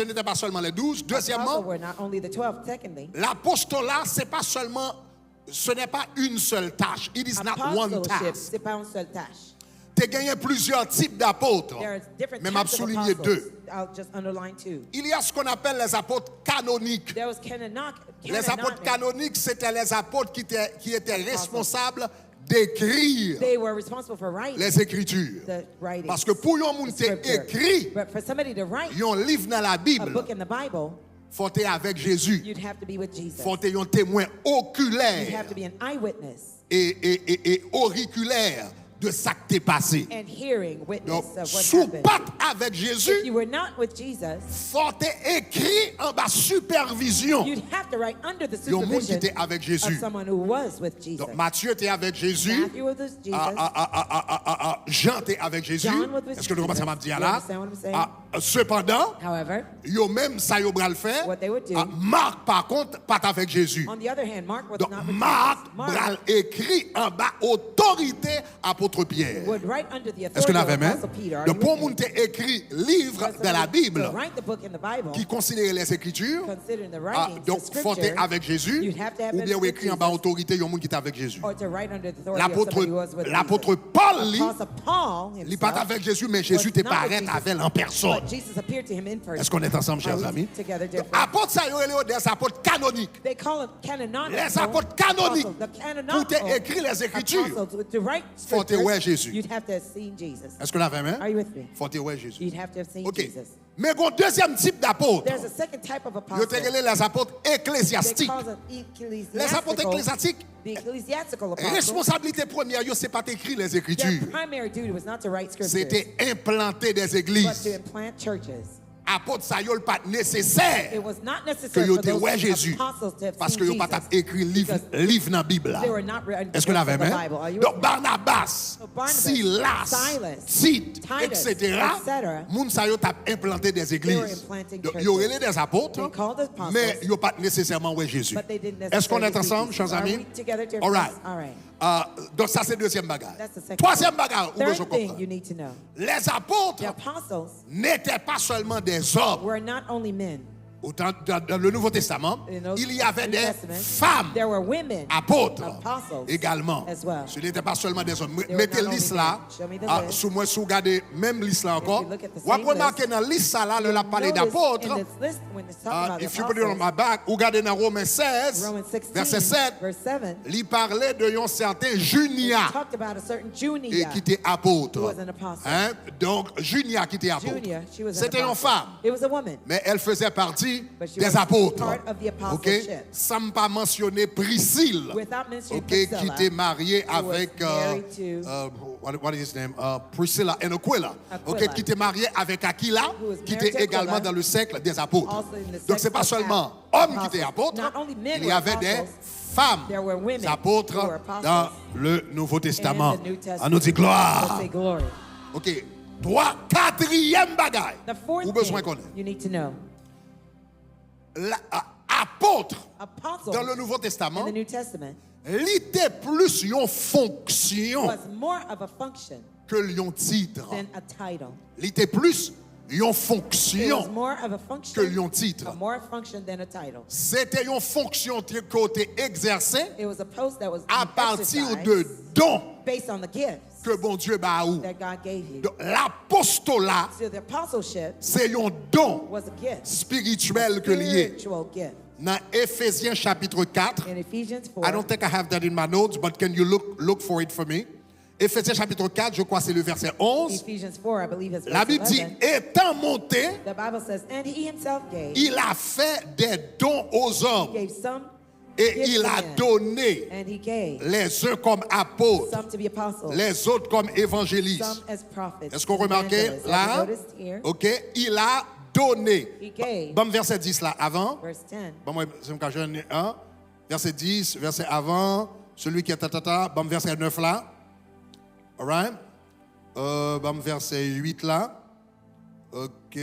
n'était pas seulement les 12. apostles Deuxièmement, were not only the 12. Secondly, l'apostolat, ce n'est pas une seule tâche. It is not one apostleship, task. c'est pas une seule tâche. Tu as gagné plusieurs types d'apôtres. There are different Mais m'a types of souligné apostles. deux. I'll just underline two. Il y a ce qu'on appelle les apôtres canoniques. There was canonic. Les apôtres canoniques, c'était les apôtres qui étaient responsables d'écrire They were responsible for writing les Écritures. the writing. Parce que pour un monde qui écrit But for somebody to write un livre dans la a Bible, book in the Bible, faut être avec Jésus. you'd have to be with Jesus. Faut être un témoin You'd oculaire have to be an eyewitness et auriculaire de ça qui t'est passé. and hearing witness Donc, of what sous happened. patte avec If Jésus, you were not with Jesus, faut être écrit en bas supervision. you'd have to write under the Il y a un monde qui supervision était avec of Jésus. someone who was with Jesus. Donc, Matthieu était avec Jésus. Matthew was with Jesus. Jean était avec Jésus. John was with Est-ce que vous comprenez ce que je dis Jesus. là? You understand what I'm saying? Cependant, However, yo même ça yo bral faire. What they would do- Marc par contre pas avec Jésus. on the other hand, Mark was Donc not with Marc Jesus. bral écrit en bas autorité apôtre Pierre. would write under the Est-ce que authority vous of avez même? Apostle Peter. Are Donc you pour with me? moun te écrit livre For de la somebody Bible to write the book in the Bible, qui considère les Écritures. considering the writings, Donc the faut être scripture, avec Jésus you'd have to have ou been bien ou with écrit en bas Jesus, autorité yon moun qui est avec Jésus. or to write under the authority of somebody who was with L'apôtre Jesus. Paul lui, Apostle Paul il n'est pas himself avec Jésus mais Jésus te was not with paraît Jesus, avec en personne. but Jesus appeared to him in person. Est-ce qu'on est ensemble, Are chers we amis? together, dear Donc, friends? apôtres, ça y est, des apôtres canoniques. They call it canonical. Les apôtres canoniques. apostles. The Pour te canonical écrire les Écritures, apostles, to write faut te voir scriptures, Jésus. you'd have to have seen Jesus. Est-ce qu'on a fait, Are you with me? faut te voir Jésus. You'd have to have seen OK. Jesus. Mais il y a un deuxième type d'apôtres. There's a second type of Ils apostle. ont les apôtres They ecclésiastiques. call them Les apôtres ecclesiastical. ecclésiastiques, The ecclesiastical apostles. responsabilité première, c'est pas d'écrire les Their Écritures. primary duty was not to write scriptures, C'était implanter des but to églises. implant churches. apôtre ça yo pas nécessaire It was not que necessary yo for te those ouais Jésus apostles to have parce seen que yo pas Jesus. écrit livre dans la Bible là. They were not written Est-ce que vous l'avez in the même? Bible. Are you Donc with me? Barnabas, So Barnabas, Silas, Silas, Tite, Titus, etc. etc. Moun sa yo t'a implanté des églises. implanting Donc, churches. yo relé des apôtres, They called apostles, mais yo pas nécessairement ouais Jésus. but they didn't Est-ce qu'on est necessarily see ensemble, Jesus. chers Are amis? we together, dear All right. friends? All right. Donc ça c'est deuxième bagage. That's the second Troisième thing. bagage, où besoin Third thing comprendre. you need to know. Les apôtres The apostles n'étaient pas seulement des hommes. were not only men. Dans le Nouveau Testament, In the il y avait New des Testament, femmes there were women, apôtres apostles également. as well. Ce n'était pas seulement des hommes. were Mettez not liste only là, men. Show me the list. sous moi, si vous regardez même liste là encore, you look at the vous same remarquez dans la liste là, le parler Notice d'apôtres. in this list, when it's talking about the If you put it on apostles, my back, vous regardez dans Romains 16, Romans 16, verset 7, verse 7, il parlait de un certain he Junia talked about a certain et Junia. qui était apôtre. Who was an apostle. Hein? Donc, Junia qui était apôtre. Junia, she was an C'était une apostle. femme. It was a woman. Mais elle faisait partie But she des was apôtres. part of the OK? apostleship. Sans me pas mentionner Priscille. Without mentioning OK? Qui Priscilla, était mariée who was avec married to- what is his name? Priscilla and Aquila. OK? Aquila. Qui était mariée avec Aquila, Who was qui married était to également Aquila. dans le cercle des apôtres. Also in the Donc c'est sect pas of seulement apostles. hommes qui étaient apôtres, Not only men il y were avait des apostles, femmes there were women who apôtres were apostles dans le Nouveau Testament. in the New Testament. On nous dit Let's gloire. say glory. OK. Quatrième bagaille. The fourth Ou besoin thing connaître. you need to know. Apôtre Apostles dans le Nouveau Testament, in the New Testament il était plus une fonction was more of a function que un titre. than a title. Il était plus une It was fonction more of a que function, un titre. a more function than a title. C'était une fonction qui était exercée It was a post that was à being partir exercised de dons based on the gifts que bon Dieu a eu. that God gave you. Donc, l'apostolat, So the apostleship c'est un don was a gift, spirituel que lié. spiritual gift. Dans Éphésiens chapitre 4, In Ephesians 4, I don't think I have that in my notes, but can you look for it for me? Éphésiens chapitre 4, je crois que c'est le verset 11. Ephesians 4, I believe it's La verse Bible dit, 11. étant monté, The Bible says, and he himself gave, il a fait des dons aux hommes gave some et gifts il to a men, donné and he gave les uns comme apôtres, some to be apostles, les autres comme évangélistes. some as prophets. Est-ce qu'on remarque evangelists. là? Have you noticed here? OK, il a donné. He gave, Bon, verset 10 là, avant. verse 10. Bon, moi, c'est mon cas, jeune, hein? Verset 10, verset avant, celui qui est tatata, bon, verset 9 là. All right? Bon, verset 8 là. OK,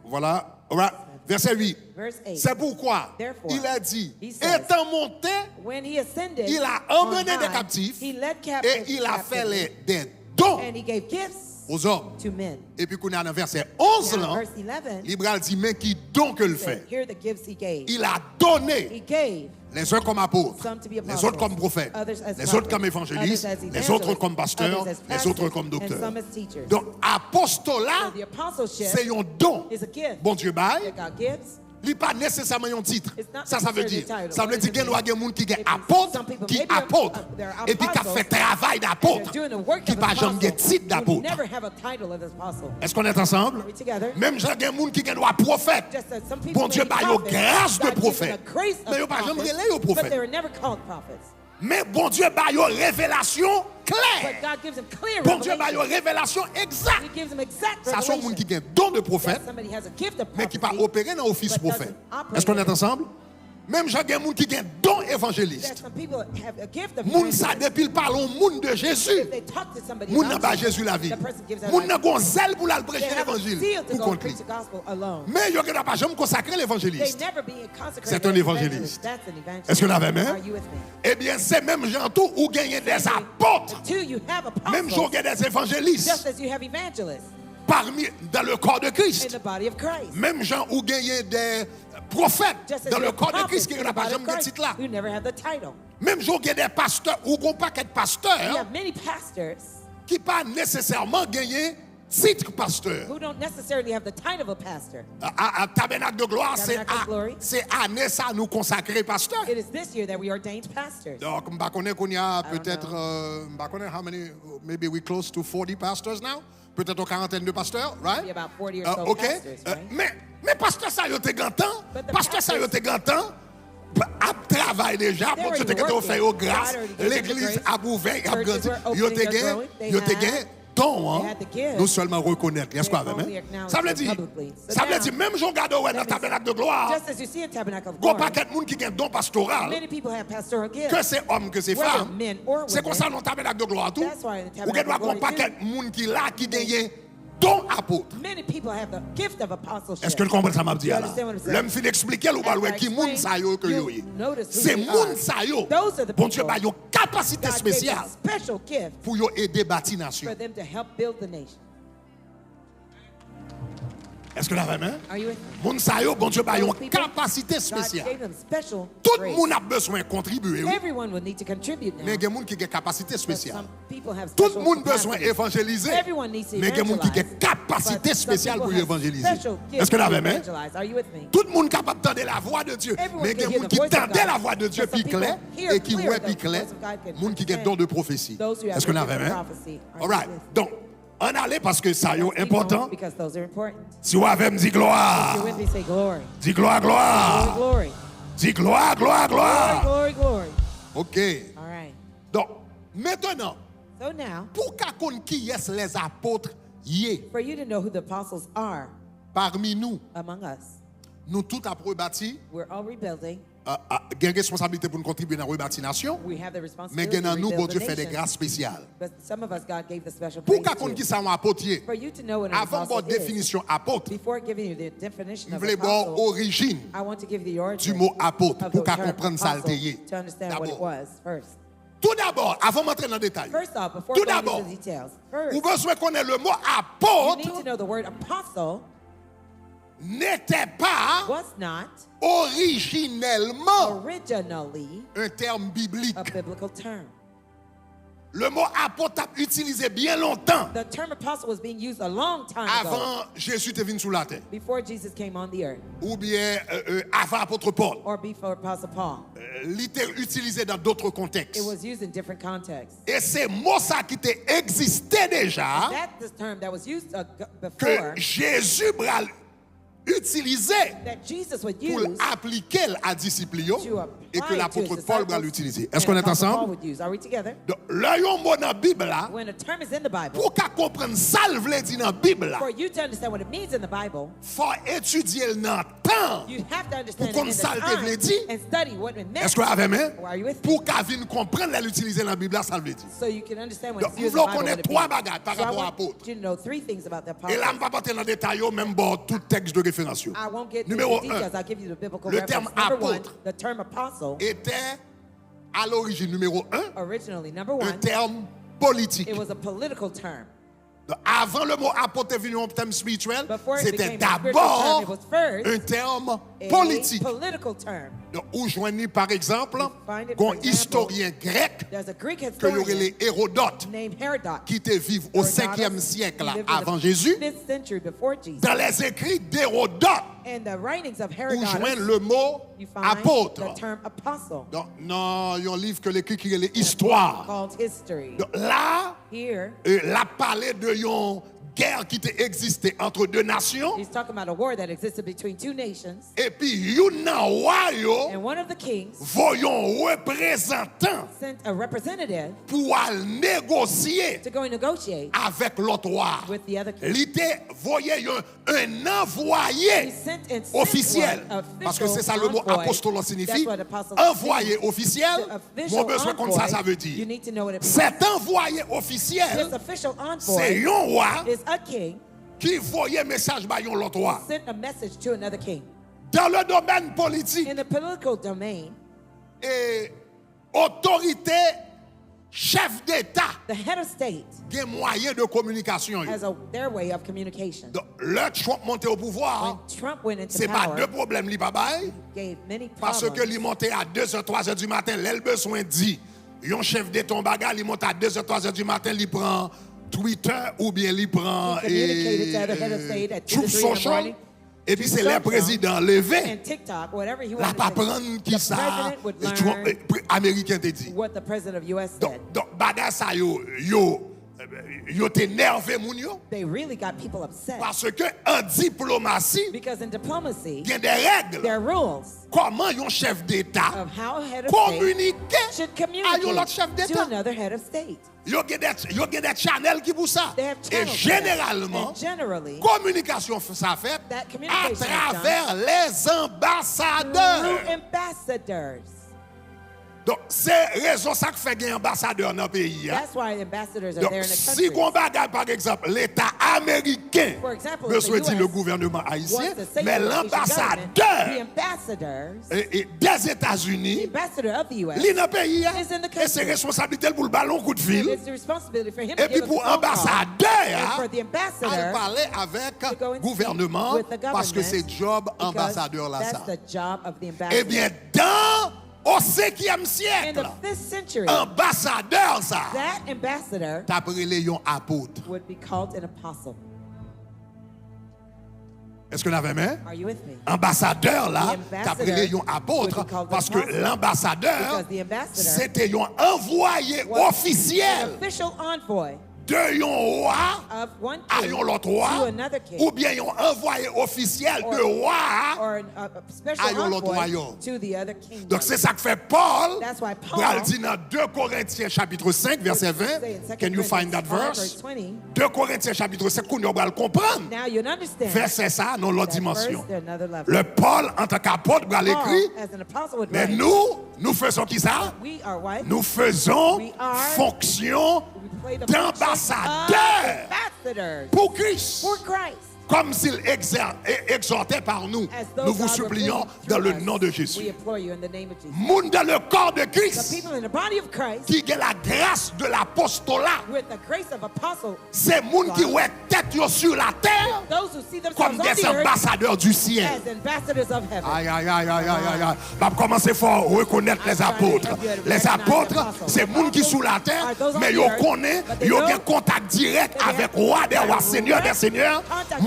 voilà. All right. Verset 8. Verse 8. C'est pourquoi Therefore, il a dit, he says, étant monté, When he ascended, il a on emmené des high, captifs he led et captives il a fait captivity, des dons and he gave gifts aux hommes. to men. Et puis, qu'on a dans verset 11 Now, là, verse 11, Libral dit, mais qui don que le said, fait? here are the gifts he gave. Il a donné He gave les uns comme apôtres, some to be les apostles, autres comme prophètes, others as les autres prophets, comme évangélistes, others as les autres evangelists, comme pasteurs, others as les pastors, autres comme and docteurs. some as teachers. Donc, apostolat, So the apostleship c'est un don. is a gift Bon Dieu bail, that God gives. il n'est pas nécessairement un titre. It's not Ça veut necessarily dire. a title. Ça veut What dire does qu'il y a it des gens qui sont It means apôtres, some people, qui maybe apôtres, they're et puis qui apostles, fait travail They're d'apôtre, doing the work qui of n'a an jamais de apostle, titre who d'apôtre. never have a title as apostle. Est-ce qu'on est ensemble? Are we together? Même gens qui ont qui doit prophète. Just that some people Bon Dieu, may be bah, yo prophets, grâce de God gives them prophète. a grace of Mais yo pas jamais prophets, relé au but prophète. they were never called prophets. Mais bon Dieu, bah, yo révélation But claire. God gives them clear Bon Dieu, bah, yo revelation. révélation exacte. He gives them exact Ça sont gens qui revelation. ont don de prophète, That somebody has a gift of mais qui pas prophecy, opérer dans l'office but prophète. doesn't operate Est-ce qu'on est in it. ensemble? Même gens qui ont don That évangéliste. some people have a gift of Moun ça evangelism. depuis le parlons moun de Jésus. If they talk to somebody Moun n'a about pas Jesus, Jésus la vie. the person gives their Moun n'a life. gon zèle pour la They prêcher have a l'évangile. zeal to Pour go contre preach lui. the gospel alone. Mais il n'y a pas jamais consacré They l'évangéliste. never be consecrated C'est un as évangéliste. That's an evangelist. Est-ce que vous l'avez même? Are you with me? Eh bien, c'est même gens tout où gagner des apôtres. The two, you have Même jour apostles, qu'il y a des évangélistes just as you have evangelists parmi dans le corps de in Christ. the body of Christ. Même gens où gagner des prophètes Just as dans you le have corps de prophets Christ qui in n'a the pas body of jamais de Christ titre là. who never had the title. Même jour qu'il y a des pasteurs ou qu'on paquet de You pasteurs have many pastors qui pas nécessairement gagné titre pasteur. who don't necessarily have the title of a pastor. À Tabernacle de gloire, Tabernacle of Glory. c'est année ça nous consacrer pasteur. It is this year that we ordained pastors. Donc, je connais qu'on y a don't peut-être, je connais how many, maybe we close to 40 pastors now. Peut-être une quarantaine de pasteurs, right? Maybe about 40 or so OK. pastors, right? Mais pasteur ça y a été gantant. But the Pasteur ça y a pastors- été gantant. À travail déjà, They're pour already que tu working. fait aux grâces, God already gave them l'église grace. a ouvert, a Churches grandi. were Yo opening te their gain, growing. They yo te have gain don, They had the gift. nous seulement reconnaître. Est-ce They qu'on only avait? acknowledge Ça veut it dire, publicly. So ça veut now, dire, même Jean Gado dans le that means- tabernacle de gloire, Just as you see in Tabernacle of il y a Glory, pas de monde qui a un don pastoral, many people have pastoral gifts. que c'est homme, que c'est Whether femme. men or C'est comme women. ça dans le tabernacle de gloire tout. That's why in the Ou qu'il doit tabernacle of avoir glory pas too. de monde qui là qui gagne don apôtre. Many people have the gift of apostleship. Est-ce que vous comprenez ça m'a dit You là? understand what I'm saying? L'homme fin expliquer ou pas After I qui moun explain, sa yo que yo you yé. notice who C'est they moun are. sa yo. Those are the Bon Dieu people ba yo capacité God gave spéciale a special gift pour yo aider bâtir nation. for them to help build the nation. Est-ce que vous avez main? Are you with me? Moun sa yo, bon Dieu ba yo Those people, capacité God spéciale. gave them special Tout le grace. monde a besoin de contribuer. Oui. Everyone will need to contribute now. Mais il y a des gens qui ont capacité But spéciale. some people have Tout special le monde a besoin capacity. d'évangéliser. Everyone needs to Mais il y a des gens qui ont evangelize. capacité But some spéciale people pour have évangéliser. special gifts Est-ce que vous to avez main? evangelize. Are you with me? Tout le monde est capable d'entendre la voix de Dieu. Everyone Mais il y a can des hear gens the qui voice of entendent God. la voix de Dieu But some puis clair people hear et qui clear voient the puis clair. voice of God can Les gens qui ont understand. don de prophétie. Those who have Est-ce que vous the avez gift of main? prophecy. Are All you right. with me? Donc, on allait parce que ça est important. Because those are important. Si vous avez me dit gloire, You're with me, say glory. dis gloire, Glory, gloire. glory. Dis gloire, gloire, gloire. Glory, glory. OK. All right. Donc, maintenant, So now, pour qu'on connaisse qui est les apôtres yé for you to know who the apostles are parmi nous, among us, nous tous après bâti, we're all rebuilding. une responsabilité pour nous contribuer dans la rebâtir. We have the Mais responsibility to nous, bon rebuild Dieu the fait des nation. grâces spéciales. But some of us, God gave the special Pour grace qu'on connaisse qui to. ça un apôtre yé, For you to know what an avant apostle votre is, définition apôtre, before giving you the definition je of voulais voir apostle, origine I want to give you the origin du mot apôtre of pour the qu'on term comprenne ça apostle, le yé. to understand what it D'abord. was first. Tout d'abord, avant d'entrer dans le détail, First off, before tout going d'abord, into the details, vous first, besoin connaître le mot you need to apôtre know the word apostle n'était pas was not originellement originally un terme biblique. a biblical term. Le mot apôtre a utilisé bien longtemps The term apostle was being used a long time ago, avant Jésus est venu sur la terre. before Jesus came on the earth, Ou bien avant apôtre Paul. or before Apostle Paul. Il était utilisé dans d'autres contextes. It was used in different contexts. Et c'est mot ça qui existait déjà That's the term that was used que before, Jésus bral utilisé that Jesus would pour use appliquer à disciple yo, to et que apply to l'apôtre his Paul va disciples, l'utiliser. and Est-ce qu'on est Apostle Paul ensemble? would use. Are we together? Donc, là, yon mot dans la Bible là, When a term is in the Bible, pour qu'on comprenne ça, le vle dit dans la Bible là, for you to understand what it means in the Bible, faut étudier dans le temps. you have to understand Pour it in qu'on salte the vle time dit. and study what it meant. Est-ce que vous avez main? Are you with me? Pour qu'on vienne comprendre l'utiliser dans la Bible là, ça veut dire. So you can understand what Donc, it's nous used in the voulons Bible. connaître what it trois means. bagages par So I rapport à want apôtre. you to know three things about the Et apostle. là, je ne vais pas partir dans le détail, même bon, tout texte de référence. I won't get into Numéro the un, details. I'll give you the biblical le reference. terme Number one, apôtre the term apostle, était à l'origine, numéro un, originally, number un one, terme politique. it was a political term. Donc, avant le mot apôtre est venu en terme spirituel, Before it c'était became a spiritual d'abord term, it was first un terme a politique. political term. Donc, où joignez par exemple find it, un for example, historien grec There's a Greek que y aurait historian les Hérodotes named Herodotus. qui était vivre au Herodotus, 5e siècle he là, lived in the avant Jésus. 5th century before Jesus. Dans les écrits d'Hérodote, And the writings of où Herodotus, joignent le mot you find apôtre. the term apostle Donc, non, il y a un livre que l'écrit qui est l'histoire. called history. Donc, là, Here, la parlé de une guerre qui existait entre deux nations. he's talking about a war that existed between two nations. Et puis, yon nan roi yo, And one of the kings voyons représentant sent a representative pour aller négocier to go and negotiate avec l'autre roi. with the other king. L'idée, voyez un He envoyé sent and sent officiel. one, Parce que c'est ça le mot official apostolo envoy. signifie. That's what apostle Envoyé means. officiel. The Mon official besoin comme ça envoy, veut you dire. need to know what it means. Cet envoyé officiel, This official c'est envoy un roi is a king qui voyait message à l'autre roi. sent a message to another king. Dans le domaine politique In the political domain, et autorité, chef d'État, the head of state des moyens de communication. has their way of communication. Donc, le Trump monté au When pouvoir, Trump went into c'est pas power, deux problèmes li babaye, gave many parce que problems. li monté à 2h, 3h du matin, l'el besoin dit, yon chef d'État bagarre, il monte à 2h, 3h du matin, il prend Twitter ou bien il prend He communicated to the head of state at 2 to Truth 3 in the Social, morning. et puis Truth c'est le Social. président levé, And TikTok, whatever he la wanted pas to prendre qui the ça, president would Trump, learn américain te dit. what the president of U.S. said. Donc bagarre ça yo t'énervé moun yo They really got people upset. parce que en diplomatie, Because in diplomacy, il y a des règles. there are rules Comment un chef d'État of how a head of state communique should à un autre chef communicate to d'État? another head of state. Yo gen des channels qui pour ça. They have Et channels for that. généralement, And generally, communication ça fait that à communication is done travers les ambassadeurs. through ambassadors. Donc, c'est raison ça que fait gagner ambassadeur dans le pays. hein. That's why ambassadors are Donc, there in the si country. on regarde par exemple l'État américain, For example, me if the souhaite le US gouvernement haïtien, wants to say mais to the Haitian government, the l'ambassadeur ambassadors, des the États-Unis, ambassador of the US, il est dans le pays. hein. is in the Et c'est country. responsabilité pour le ballon coup de and fil. it's the responsibility for him Et to puis give us pour a phone call, ambassadeur, and for the à ambassador parler avec to go and gouvernement speak with the parce que c'est government, job because ambassadeur là ça. that's the job of the Eh ambassador. bien, dans au 5e In siècle, the 5th century, ambassadeur ça, that ambassador t'as pris les apôtres. would be called an apostle. Est-ce que vous avez main? Are you with me? Ambassadeur là, The t'as pris les ambassador apôtres would be called parce que apostle, l'ambassadeur, because the ambassador c'était un envoyé was officiel an official envoy de un roi of one à king un autre to roi, another king, ou bien un envoyé officiel de roi. or a à special un autre envoy royaume. to the other kingdom. Donc c'est ça que fait Paul. That's why Paul Bral dit dans 2 Corinthiens chapitre 5 verset 20. say in 2 Can you find that Corinthians 5, verse? verse 20, 2 Corinthiens chapitre 5, qu'on va le comprendre. now you'll understand Verset ça dans l'autre that dimension. first, there's another level. Le Paul en tant qu'apôtre bral Paul, écrit. as an apostle would Mais write, nous faisons qui ça? we are what? Nous faisons We are- fonction We play the function d'ambassadeur of ambassadors pour Christ. for Christ. Comme s'il exhortait par nous. As though Nous vous God were supplions pleading dans through le us, nom de we Jésus. implore you in the name of Jesus. Monde dans le corps de The Christ people in the body of Christ qui a la grâce de l'apostolat. with the grace of apostle, C'est monde qui ouais tête yo sur la terre those who see comme themselves on des the earth ambassadeurs du ciel. as ambassadors of heaven. Aïe, aïe, aïe, aïe, aïe, aïe. Va commencer fort reconnaître les apôtres. Les apôtres, c'est monde qui sous la terre, mais ils connaissent, ils ont un contact direct avec roi des rois, seigneur des seigneurs.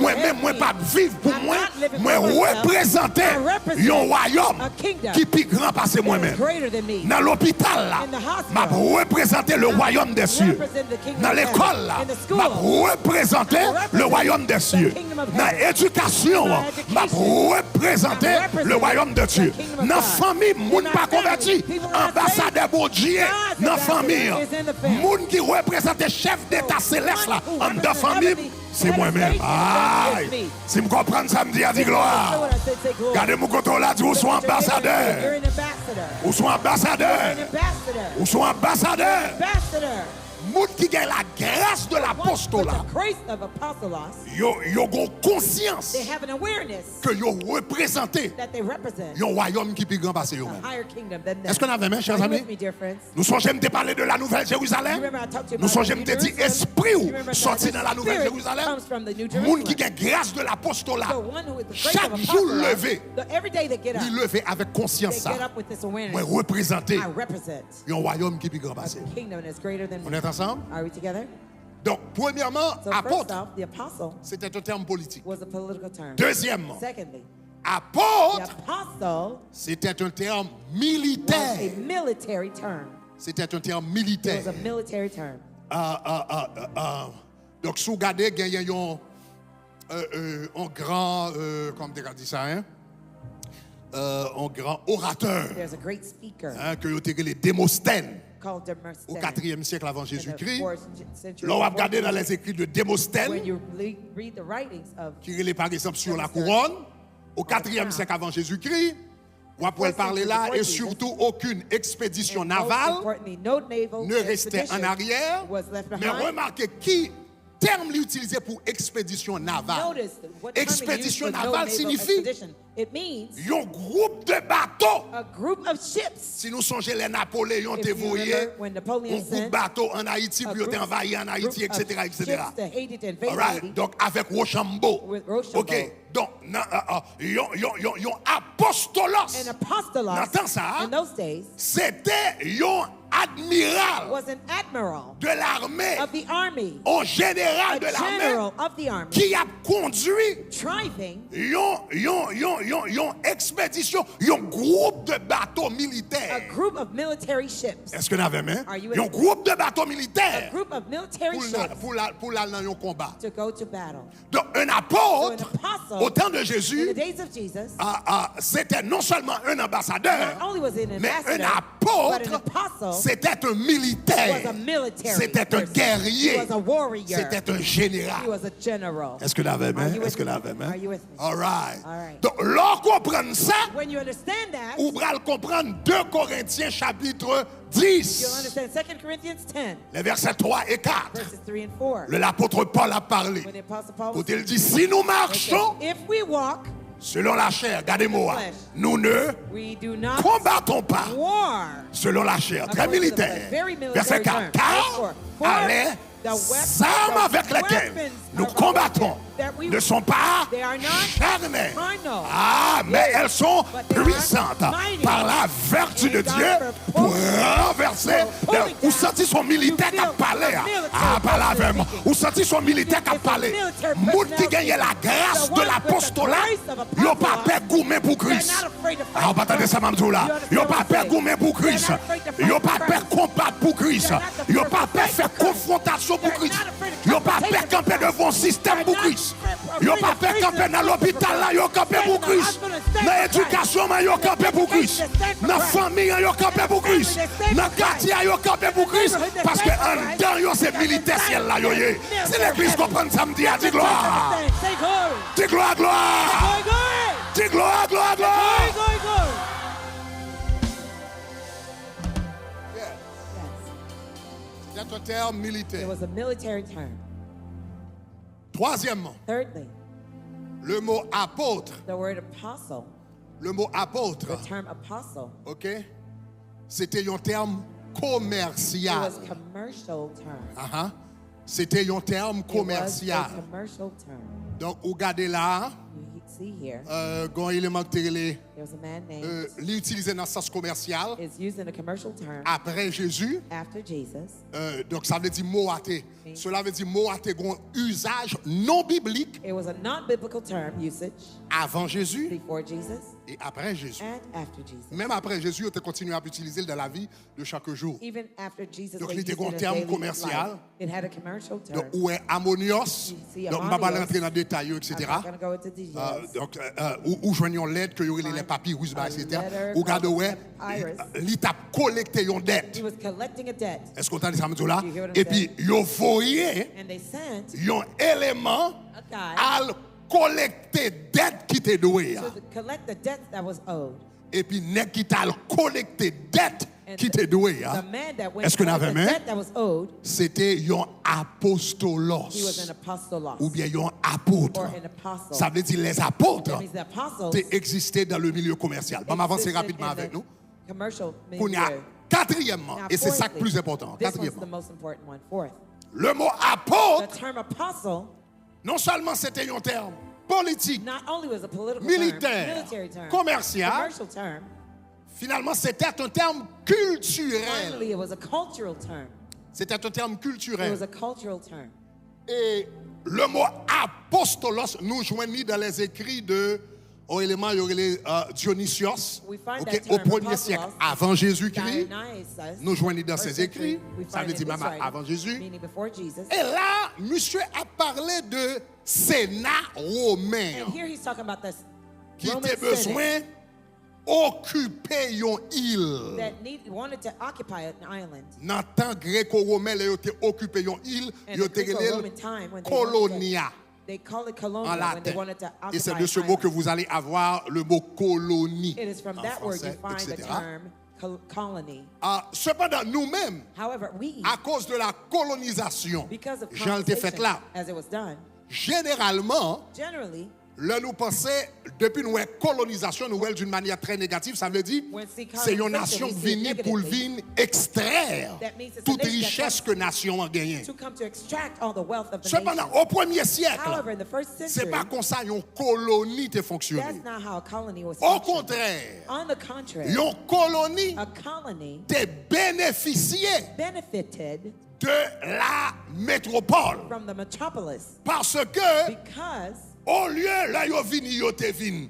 Moi-même, moi pas vivre pour moi, moi représenter un royaume qui plus grand passé moi-même. Greater than me. Dans l'hôpital là, m'a représenter le royaume des cieux. Dans l'école là, m'a représenter le royaume des cieux. Dans l'éducation, m'a représenter le royaume de Dieu. Dans la famille, moun pas converti, ambassadeur bon Dieu. Dans la famille, moun qui représente chef d'état céleste là, en dans la famille, c'est moi-même. Aïe, si vous comprenez ça, me dit à dire gloire. So what I said, say glory. Regardez mon côté là, dit ou soit You're ambassadeur, an ambassador. ou soit An ambassadeur, ambassador. ou soit ambassadeur. Ambassador. Moun qui a la grâce de With l'apostolat, the grace of apostolos, yo ont conscience they have an awareness que yo représenté that they represent un royaume qui plus grand passé yo a même. higher kingdom than them. Est-ce qu'on avait même, chers Are you amis? with me, dear friends? Nous sommes j'aime te parler de la Nouvelle Jérusalem. Remember I talked to you Nous about sommes the j'aime New te dire Jerusalem? esprit You ou remember sorti that dans la the Nouvelle Spirit Jérusalem. comes from the New Moun qui Jerusalem. a grâce de l'apostolat. The one who is the grace Chaque of jour apostolos, levé, every day they get up, il levé avec they conscience ça. get up with this awareness. Moi représenter I represent un royaume qui plus grand a passé. kingdom that is greater than On me. est ensemble? Are we together? Donc, premièrement, So first apôtre, off, the apostle c'était un terme politique. was a political term. Deuxièmement, Secondly, the apôtre, apostle c'était un terme was militaire. a military term. C'était un terme It militaire. was a military term. Donc, si vous regardez, il y a un grand, comment on dit ça, hein? Un grand orateur, There's a great speaker hein, que vous avez les Démosthène called Demosthenes. au 4e siècle avant in the Jésus-Christ. 4th century Là, on va before regarder dans Jesus. les écrits de When Démosthène, you read the writings of qui est par exemple sur la Demosthène. couronne, au 4e siècle avant Jésus-Christ. On va parler là, et surtout aucune expédition and most navale importantly, no naval ne restait expedition en arrière. was left Mais behind. remarquez qui terme l'utilisait pour expédition navale. Notice what term it used Expédition for no navale naval signifie expedition. It means un groupe de bateaux. a group of ships. Si nous songeons les Napoléons If te you voyé, remember when Napoleon un groupe de sent bateaux en Haïti, a puis ils ont group- envahi en Haïti, group of etc., etc. ships to Haiti to invade All right? Haiti. Donc avec Rochambeau. With Rochambeau. OK. Donc, yon apostolos. And apostolos Dans ça, in those days c'était un admiral was an admiral de l'armée, of the army, un général a de l'armée general of the army, qui a conduit driving yon expédition, yon groupe de bateaux a militaires. group of military ships. Est-ce que vous avez main? Are you Yon with me? groupe de bateaux A militaires group of military ships pour aller dans yon combat. to go to battle. Donc un So an apôtre, apostle, au temps de in Jésus, the days of Jesus, c'était non seulement un ambassadeur, not only was it an mais un ambassador, but an apôtre, apostle c'était un militaire, was a military c'était un person. guerrier, He was a warrior. c'était un He général. was a general. Est-ce que vous avez Are main? you with Est-ce que vous me? avez main? Are you with me? All right. All right. Donc, lorsqu'on comprend ça, When you understand that, ou bral comprendre 2 Corinthiens chapitre you'll 10, understand 2 Corinthians 10, les versets 3 et 4. verses 3 and 4. L'apôtre Paul a parlé. When the Apostle Paul Où was il dit, si nous marchons if we walk, selon la chair, regardez-moi, flesh. nous ne we do not combattons pas war. selon la chair. Très According to the militaire. flesh. Very military Verset 4. term. Car For allez, the armes avec lesquelles weapons nous of our combattons warfare that we- ne sont pas they are not charnelles. carnal. Ah, mais elles sont But they are puissantes mighty par la vertu in de God Dieu for pour pulling- renverser. for pulling Ou down. senti son militaire qui a feel parlé. the military Ah, parlé person avec moi. speaking. Ou senti son militaire qui a It's a parlé. military Moun qui personality. gagne la grâce The de one with l'apostolat, the grace of ils n'ont apostle, pas peur gourmet pour Christ. they're not afraid to fight. Ah, on va attendre ça, Mamdou là. You understand Ils n'ont what pas I'm peur saying? gourmet pour Christ. They're not afraid to fight Ils n'ont pas for peur Christ. combattre pour Christ. They're not Ils n'ont afraid pas to peur fight faire for Christ. confrontation pour They're Christ. not afraid to Ils n'ont pas peur confrontation camper for devant un système They're pour not Christ. afraid Ils n'ont pas to peur face camper dans the l'hôpital là, ils ont campé pour Christ. Dans l'éducation, ils ont campé pour Christ. Dans la famille, ils ont campé pour Christ. Dans le quartier, ils ont campé pour Christ. Parce que en dedans, c'est militaire ciel là. Si l'église comprend samedi, dis gloire. Say glory. Dis gloire, gloire. Glory, glory. Dis gloire, gloire, Glory, gloire. glory, glory. Yes. C'est un terme It militaire. was a military term. Troisièmement, Thirdly, le mot apôtre. the word apostle, Le mot the apôtre, term apostle, ok? C'était un terme it commercial. was commercial term. Ah, c'était un terme It was commercial. a commercial term. Donc, vous regardez là, You see here, quand il est marqué, there's a man named, l'utiliser dans le sens commercial is used in a commercial term après Jésus. after Jesus. Donc, ça veut dire moaté. Cela veut dire moaté, un usage non biblique It was a non-biblical term usage avant Jésus before Jesus et après Jésus. and after Jesus. Même après Jésus, on a continué à l'utiliser dans la vie de chaque jour. Even after Jesus, Donc, they il était used it un in terme daily commercial. life. It had a commercial term. Donc, où est ammonios? You see Donc, on ne va pas ammonios. rentrer dans les détails, etc. I'm not going to go into details. Donc, où joignons l'aide que y aurait les papyrus, A etc. letter Ou garde, called ouais, papyrus. l'itap collecté une dette. He was collecting a debt, Est-ce qu'on entend ça, me là? You hear what I'm Et puis, yo voyez and they sent un élément a guy à collecter dette qui t'est doué. to collect the debt that was owed. Et puis, nèg qui t'a collecté dette And qui t'est doué. the man that went Est-ce to qu'on collect avait the main? debt that was owed, C'était un he was apostolos. an apostolos, Ou bien un apôtre. or an apostle. Ça veut dire les apôtres That means the apostles t'es existé dans le milieu commercial. On va avancer existed rapidement in avec the nous. commercial Qu'on y a milieu. quatrièmement, Now, et c'est ça le fourthly, plus important, this one's the quatrièmement, most important one. Fourth, le mot the apôtre, term apostle non seulement c'était un terme politique, not only was a political militaire, term, military term, commercial, commercial term, finalement c'était un terme culturel. finally it was a cultural term. C'était un terme It culturel. was a cultural term. Et le mot apostolos nous joignit dans les écrits de au élément Dionysios, We find ok, that au term 1er apostolos, siècle avant Jésus-Christ. Dionysus, Nous joignit dans first ses écrits, century, we ça find veut in dire his même writing, avant Jésus. meaning before Jesus. Et là, monsieur a parlé de Sénat romain And here he's talking about this qui Roman était Senate besoin occuper une île. that wanted to occupy an island. Dans le temps gréco-romain, ils ont occupé une île, And ils ont the Greco-Roman time, when they wanted colonia They call it en colonia when they latin. wanted to Et c'est occupy de ce an mot que island. vous allez avoir le mot colonie It is from en that word you français, find the etc. term colony. Cependant, nous-mêmes, However, we, à cause de la colonisation, because of Jean le fait colonization, là, as it was done, généralement, generally, Là, nous pensons, depuis nous, colonisation, nous d'une manière très négative, ça veut dire c'est une nation qui vient pour venir extraire toute richesse que la nation a gagnée. to come to extract all the wealth of the Cependant, nation. au premier siècle, However, in the first c'est century, pas comme ça une colonie te fonctionné. that's not how a colony was Au functioning. contraire, On the contrary, une colonie a colony te bénéficié benefited de la métropole. from the metropolis Parce que, because au lieu, là, yo vini, yo te vin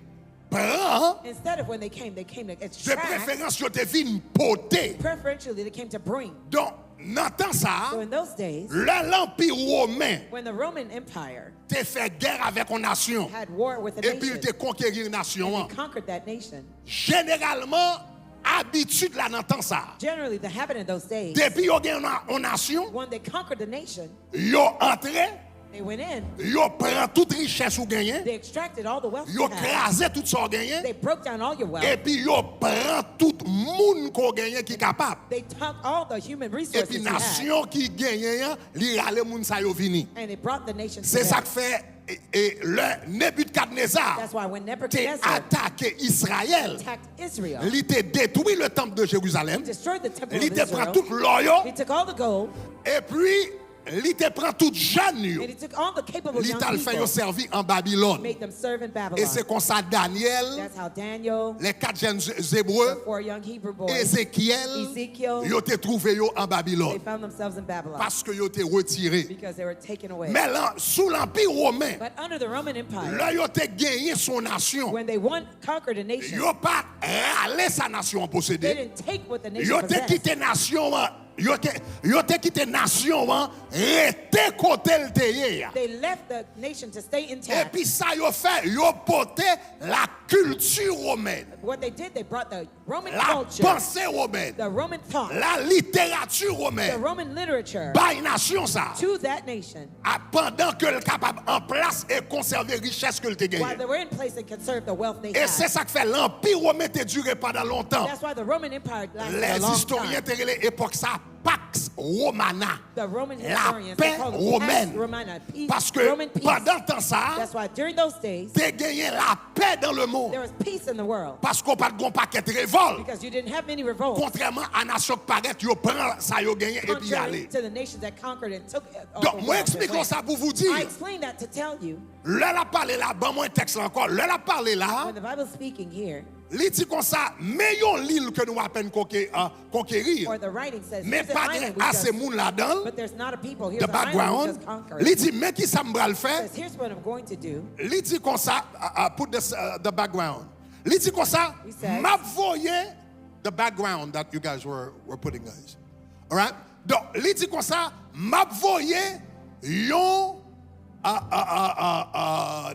prend, instead of when they came to de extract, préférence, yo te vin poter. preferentially they came to bring. Donc, dans temps ça, So in those days, l'Empire romain when the Roman Empire te fait guerre avec une nation had war with a et puis il nation, te conquérir une nation. and they conquered that nation, Généralement, habitude là dans temps ça. generally the habit in those days, Depuis yo gen une nation, when they conquered the nation, yo entré, they went in, yo prend toute richesse ou gagné, they extracted all the wealth yo you had, crasé tout ça gagné they broke down all your wealth, et puis yo prend tout monde qu'on gagné qui capable. they took all the human Et resources puis you had, nation qui gagne li rale moun sa yo vini. and they brought the nation C'est ça together. que fait et le Nebuchadnezzar That's why when t'est Nebuchadnezzar attaqué Israël, attacked Israel, il t'a détruit le temple de Jérusalem, destroyed the temple il of te prend Israel, tout l'or he took all the gold, et puis il te prend tout jeune yo. and he took all the capable Il young t'a fait yo people, servi en Babylone. made them serve in Et Babylon. c'est comme ça Daniel, That's how Daniel, les 4 jeunes the Hébreux, 4 young Hebrew boys, Ézéchiel, Ezekiel, yo te trouvé yo en they Babylone found themselves in Babylon parce que yo te retiré. because they were taken away. Mais là, sous l'Empire romain, But under the Roman Empire, là yo te gagné son nation. when they conquered a nation, Yo pas râlé sa nation en they possédé. didn't take what the nation Yo te possessed. quitté nation, yo te quitté nation, rete côté le te ya. They left the nation to stay Et intact. puis ça yo fait, yo porté la culture romaine, What they did, they brought the Roman la culture, pensée romaine, the Roman thought, la littérature the romaine, Roman literature by nation ça, to that nation pendant que le capable en place et conserver richesse que le te while gagné. they were in place and conserved the wealth they Et c'est had. ça que fait l'Empire romain te duré pendant longtemps. That's why the Roman Empire lasted a Les long historiens time. te relè époque ça Pax Romana. The Roman La historians, paix they call it romaine. Pax Romana, peace, Parce que Roman peace. pendant temps ça, That's why during those days, te gagné la paix dans le monde. there was peace in the world Parce qu'on pas de gon paquet de révolte. because you didn't have many revolts. Contrairement à nation qui paraît, yo prend ça yo gagné et puis y Contrary aller. to the nations that conquered and took Donc over moi wealth and expliquons went. ça pour vous I dire. explain that to tell you Là la parler là, bon moi un texte là encore. Là la parler là, when the Bible is speaking here, li dit comme ça, meilleur l'île que nous à peine conquérir. or the writing says, Mais here's an pas island we assez just, moun là-dedans. but there's not a people. Here's The an island we background, just conquered. li dit mais qui ça m'bral It faire? says, here's what I'm going to do. Li dit comme ça, put this, the background. Li dit comme ça, He says- m'a voyé the background that you guys were putting guys. All right? Donc, li dit comme ça, m'a voyé yon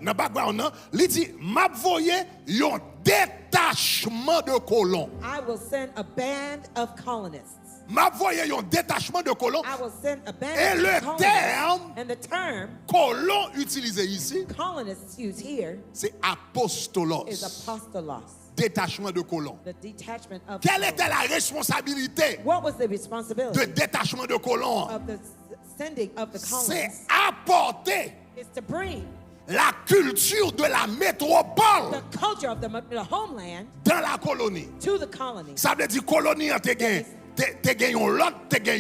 dans background nan, li dit m'a voyé yon détachement de colons. I will send a band of colonists. M'a voyé yon détachement de colons. I will send a band Et of le colonists. terme And the term colon utilisé ici, colonists used here c'est apostolos. is apostolos, Détachement de colons. the detachment of Quelle colonists. était la responsabilité What was the responsibility de détachement de colons? of the sending of the C'est colonists? apporter Is to bring la culture de la métropole the culture of the homeland dans la colonie. to the colony. Ça veut dire colonie a te gen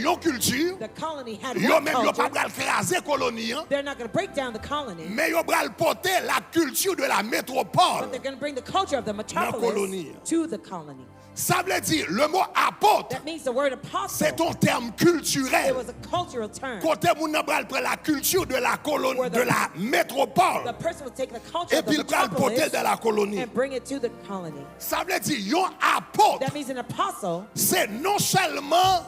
yon culture. The colony had Yo one même yo culture. pas bral craser colonie, hein, They're not going to break down the colony, mais yo bral porter la culture de la but métropole. they're going to bring the culture of the colonie. metropolis to the colony. Ça veut dire le mot apôtre, That means the word apostle. c'est un terme It culturel. was a cultural term. Côté moun nan bral prend la culture de la colonie, Where the- de la métropole. The person will take the culture Et of puis the il va le porter metropolis dans la colonie. and bring it to the colony. Ça veut dire yon apôtre, That means an apostle c'est non seulement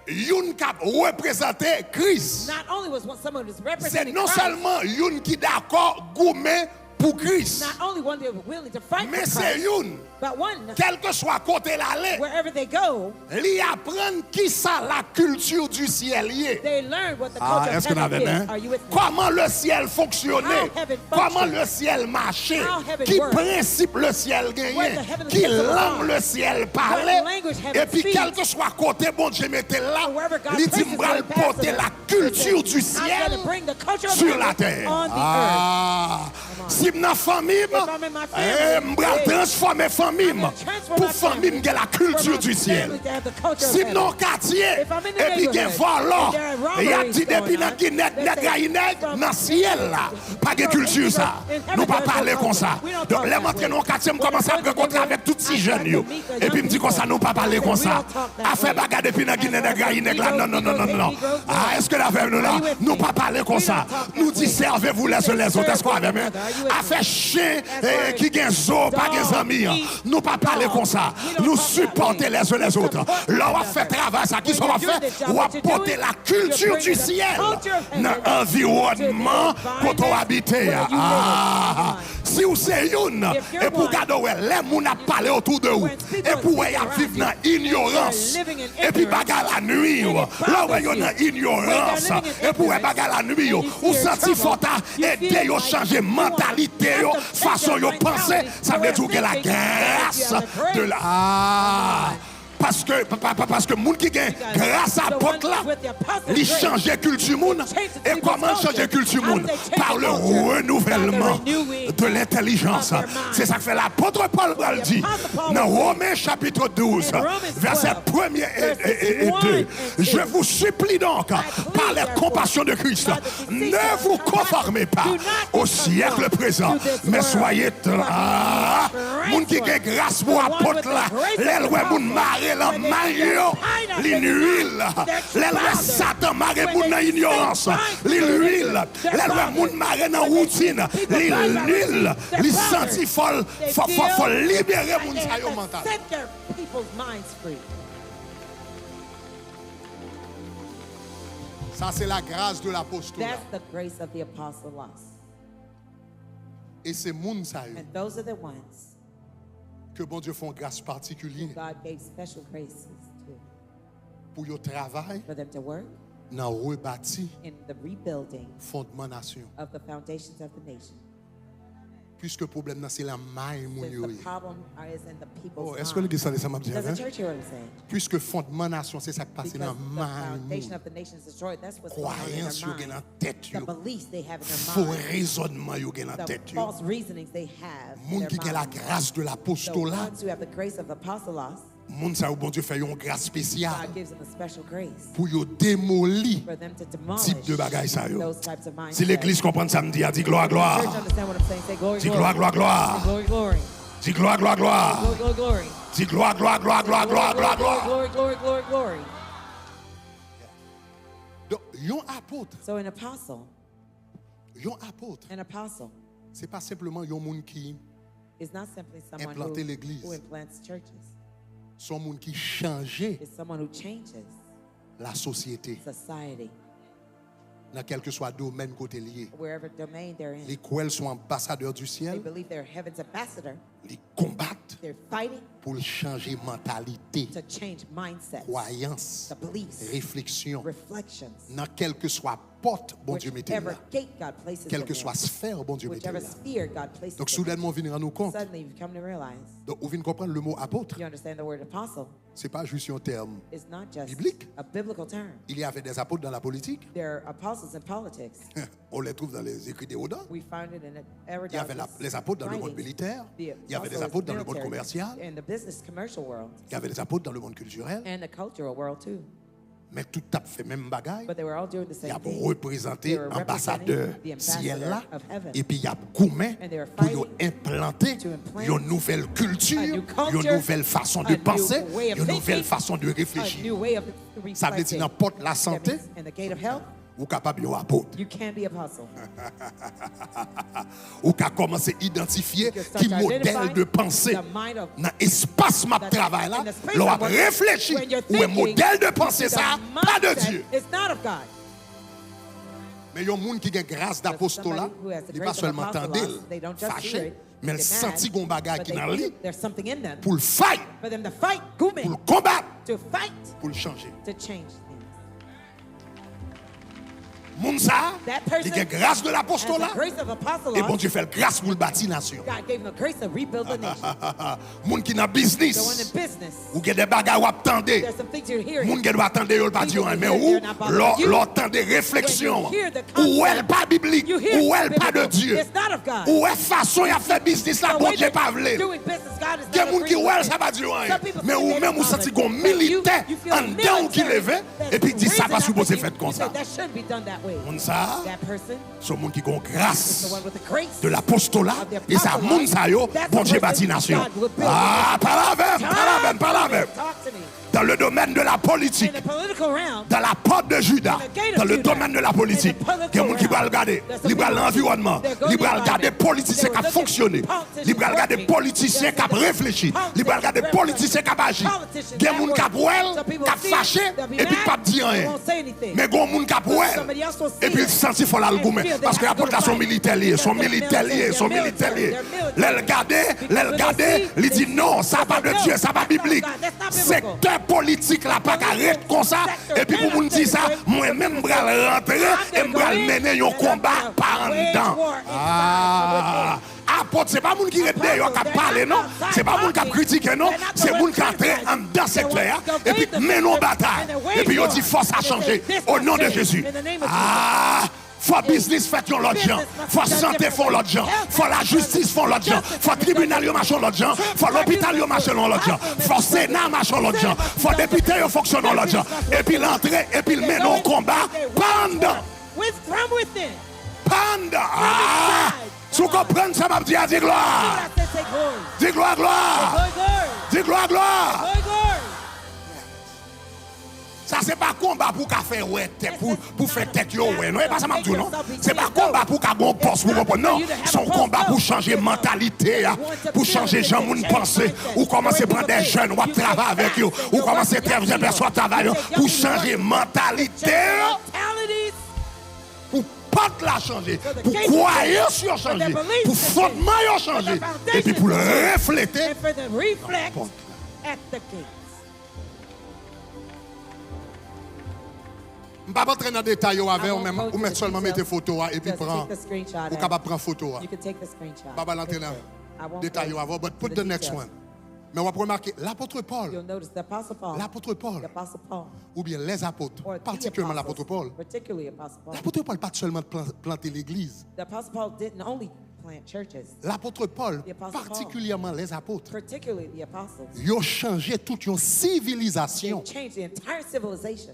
yon qui représente Christ, not only was someone who was c'est representing non Christ, seulement yon qui d'accord gourmet pour Christ, not only one they were willing to fight mais for c'est Christ, yon, but one, quel que soit côté l'aller, wherever they go, li apprendre qui ça la culture du ciel y est. they learn what the Ah, culture of est-ce qu'on heaven avait is. Are you with me? Comment le ciel fonctionnait? How heaven Comment functions. le ciel marchait? How heaven Qui works. principe le ciel What gagnait? the heavenly Qui principles langue are. le ciel parlait? What language heaven Et puis speaks. quel que soit côté bon Dieu mettait là, Wherever God il dit places m'bral his porter ambassador, la culture du I'm ciel going to bring the culture of sur heaven la terre. on the earth. Ah, Come Si dans famille, I'm in my family, m'bral transformer famille I'm gonna transform pour my family famille qui a la for culture my du ciel. family to have the culture of Si heaven. dans quartier If I'm in the et puis il y a neighborhood, volant, and there are robberies il y a dit going depuis on, dans Guinée, they nèg say, nèg from dans ciel là, pas de culture ça. Nous pas parler comme ça. Donc les montrer dans quartier me commence à rencontrer avec tous ces jeunes yo. Et puis me dit comme ça nous pas parler comme ça. A fait bagarre depuis dans Guinée nèg là non. Ah est-ce que la femme nous là nous pas parler comme ça. Nous dit servez-vous les uns les autres. Est-ce qu'on avait même a fait chien qui gagne zo pas gagne amis. Nous pas parler comme ça. Nous supporter les uns les autres. Là on fait travail ça qui sont fait ou apporter la culture du ciel dans l'environnement pour on habiter. Ah, si vous c'est une et pour garder les gens a parlé autour de vous et pour y vivre dans ignorance et puis bagarre la nuit là où y a ignorance et pour bagarre la nuit ou senti fort aider yo changer mentalité yo façon yo penser ça veut dire que la grâce de la parce que monde qui gagne grâce à porte là il change culture monde et comment changer culture monde par le renouvellement de l'intelligence. C'est ça que fait l'apôtre Paul dit dans Romains chapitre 12 verset 1 et 2. Je vous supplie donc par les compassions de Christ, ne vous conformez pas au siècle présent, mais soyez monde qui gagne grâce pour apôtre là les lois monde marrer la maillot, l'huile, les lois Satan marrer moun dans ignorance, l'huile, les lois moun marrer dans routine, l'huile, les senti faut libérer moun sa yo mental. Set their people's minds free. Ça c'est la grâce de l'apostolat. That's the grace of the apostolos. Et c'est moun sa yo And those are the ones que bon Dieu font grâce who particulière God gave special graces to pour yo travail for them to work dans rebâti in the rebuilding fondement nation. of the foundations of the nation. Puisque le problème c'est la maille moun Since yo. the problem is in the people's Oh, est-ce que l'église ça m'a dit? Does the church hear what I'm saying? Puisque fondement nation c'est ça qui passe Because dans the maille foundation moun. of the nation is destroyed. That's what's going on in Croyance yo gen their en mind. tête The yo. beliefs they have in Faux their mind. raisonnement yo gen en The tête yo. false reasonings they have in Moun their qui gen la mind. grâce de The l'apostolat, ones who have the grace of the apostolos, moun sa ou bon Dieu fait une grâce spéciale God gives them a special grace pour yo démolir for them to demolish type de bagaille ça yo. those types of mindsets. Si l'église comprend ça me dit, dit gloire Church gloire. understand what I'm saying? Say glory, Dis glory. gloire gloire gloire. Glory, glory. Dis gloire gloire gloire. Glory, glory, glory. Dis gloire gloire gloire gloire gloire gloire gloire. Glory, glory, glory, glory. Donc, yon apôtre, So an apostle, c'est pas simplement yon moun qui is not simply someone Implanter l'église. who implants churches. son moun qui changeait It's someone who changes la société society, dans quel que soit domaine côté lié. wherever domain they're in. Les quels sont ambassadeurs du They ciel, believe they're heaven's ambassador. les combattent They're fighting pour changer mentalité, to change mindsets, croyance, the beliefs, réflexion, reflections, dans quelle que soit porte, bon Dieu mettez whichever là, gate God places quelle them que soit in, sphère, bon Dieu mettez whichever là. sphere God places Donc them in. soudainement, on vient rendre nous compte. Suddenly you've come to realize, Donc on vient comprendre le mot apôtre. you understand the word apostle C'est pas juste un terme. is not just Biblique. a biblical term. Il y avait des apôtres dans la politique. There are apostles in politics. On les trouve dans les écrits d'Hérodote. We find it in Il y avait Herodotus les apôtres dans le monde writings. militaire. The Il y avait des apostles apôtres dans le monde military, commercial. in the business commercial world, Il y avait des apôtres dans le monde culturel. and the cultural world too. Mais tout a fait même bagaille. But they were all doing the Il y a same thing. représenté They were ambassadeur representing the ciel là. ambassador of heaven. Et puis il y a gourmet And they were pour fighting implanter to implant une nouvelle culture, a new culture, une nouvelle façon a de new penser, way of une nouvelle thinking, façon de A réfléchir. new way of Ça veut dire reflecting. n'importe la That santé, means in the gate of health, ou capable de apôtre. you can be apostle. Ou qu'a commencé à identifier You can start qui to modèle identify de pensée the mind of dans l'espace map that- travail là, in the space l'on a of work, réfléchi when you're ou un thinking, modèle de pensée the ça, pas de mindset Dieu. is not of God. Mais il y a un monde qui a grâce d'apostolat, Somebody who has the il n'est pas grace of seulement apostolos, tendel, they don't just hear fâché, it, mais il get senti mad, qu'on bagaille but qui they dans lui feel there's something in them pour le fight, for them to fight, pour le combattre, to fight, pour le changer. to change things. Moun ça, That il person a grâce de has l'apostolat. the grace of Et apostolate. bon Dieu fait le grâce pour le bâtir nation. God gave him the grace to rebuild the nation. Moun qui dans The one in business, business. ou qui a des bagages ou attendent. There's some things you're hearing. Moun qui doit attendre yo pas dire mais ou l'entend des réflexions ou elle pas biblique You hear ou elle pas de biblical. Dieu It's not of God. ou elle façon y a fait business là The bon way Dieu that pas vle. doing business, God is Il y a not moun qui agreeing ou elle with ça it. pas dire rien. Some people Mais think ou they même ou don't senti know qu'on it. But militaire you feel en dedans qui military levé that's et puis dit ça risen pas up supposé in you. faire comme You ça. say that shouldn't be done that way. Moun ça That person son moun qui gon is the grâce one with the grace de l'apostolat of the et ça apostolate. moun ça yo That's bon the Dieu person bâti nation. God will build. Ah, pas la même. Talk to me. Dans le domaine de la politique, In the political realm, dans la porte de Judas, In the gate of dans le Judah, domaine de la politique, in the political il y a des gens qui realm, vont regarder, there's some ils vont people l'environnement, they're going ils vont to regarder environment. politiciens They qui will look at fonctionné, politicians ils vont regarder working. politiciens qui There's réfléchi, politicians ils vont regarder that politiciens qui agi. politicians Il y a des that gens qui work. ont Some people qui see fâché it, they'll be et puis mad, pas dire they rien. won't say anything. Mais il y a des gens qui Somebody else will see et puis ils it sentent qu'il faut l'algoumer and feel parce que they la have to go to sont fight. militaires liés, sont They're militaires liés, military, sont they're militaires liés. military. Les regarder, ils disent non, ça pas de Dieu, ça pas biblique. Secteur politique là pas arrête comme ça et puis pour nous dire ça, moi-même je vais rentrer et je vais mener un combat par en dedans. Ah, apôtre, c'est pas moun qui est dehors qui parle, non? C'est pas moun qui critique, non? C'est moun qui entre en dedans secteur et puis menons bataille. Et puis on dit force à changer au nom de Jésus. Ah, faut business fait yon l'autre gens, faut santé font l'autre gens, faut la justice font l'autre gens, faut tribunal yo marchon l'autre gens, faut l'hôpital yo marchon l'autre gens, faut sénat marchon l'autre gens, faut député yo fonctionne l'autre gens. Et puis l'entrée et puis le mener au combat pendant From within. Panda! Ah! Si vous comprenez ça, m'a dit à dire gloire! I said, say glory. Dis gloire, gloire! Glory, glory. Dis gloire, gloire! Glory, glory. Ça, c'est pas combat pour qu'à faire ouais, pour faire tête yo ouais. Non, c'est pas ça m'a dit, non? C'est pas combat pour qu'à bon poste pour comprendre. Non, c'est un combat pour changer mentalité, pour changer gens moun penser, ou commencer à prendre des jeunes, ou travailler avec eux, ou commencer à travailler personne travailler pour changer mentalité. Mentalities. Pour pas la changer, pour croyance changer, pour fondement changer, et puis pour le refléter. And for the reflex at the gates. Je ne vais pas entrer dans les détails avec I ou won't même go ou to mettre the seulement details. mettre photo et puis Just prendre take the screenshot ou at capable it. prendre photo. You can take the screenshot. Pas l'entrer dans I won't détails go avant, but to put the the next details. one. Mais on va remarquer l'apôtre Paul, You'll notice the Apostle Paul. l'apôtre Paul The Apostle Paul. ou bien les apôtres, Or the particulièrement l'apôtre apostles, Paul. particularly Apostle Paul. L'apôtre Paul pas seulement planter l'église. The Apostle Paul didn't only plant churches, L'apôtre Paul, The Apostle Paul. particulièrement les apôtres, particularly the apostles. ils ont changé toute une They civilisation. changed the entire civilization.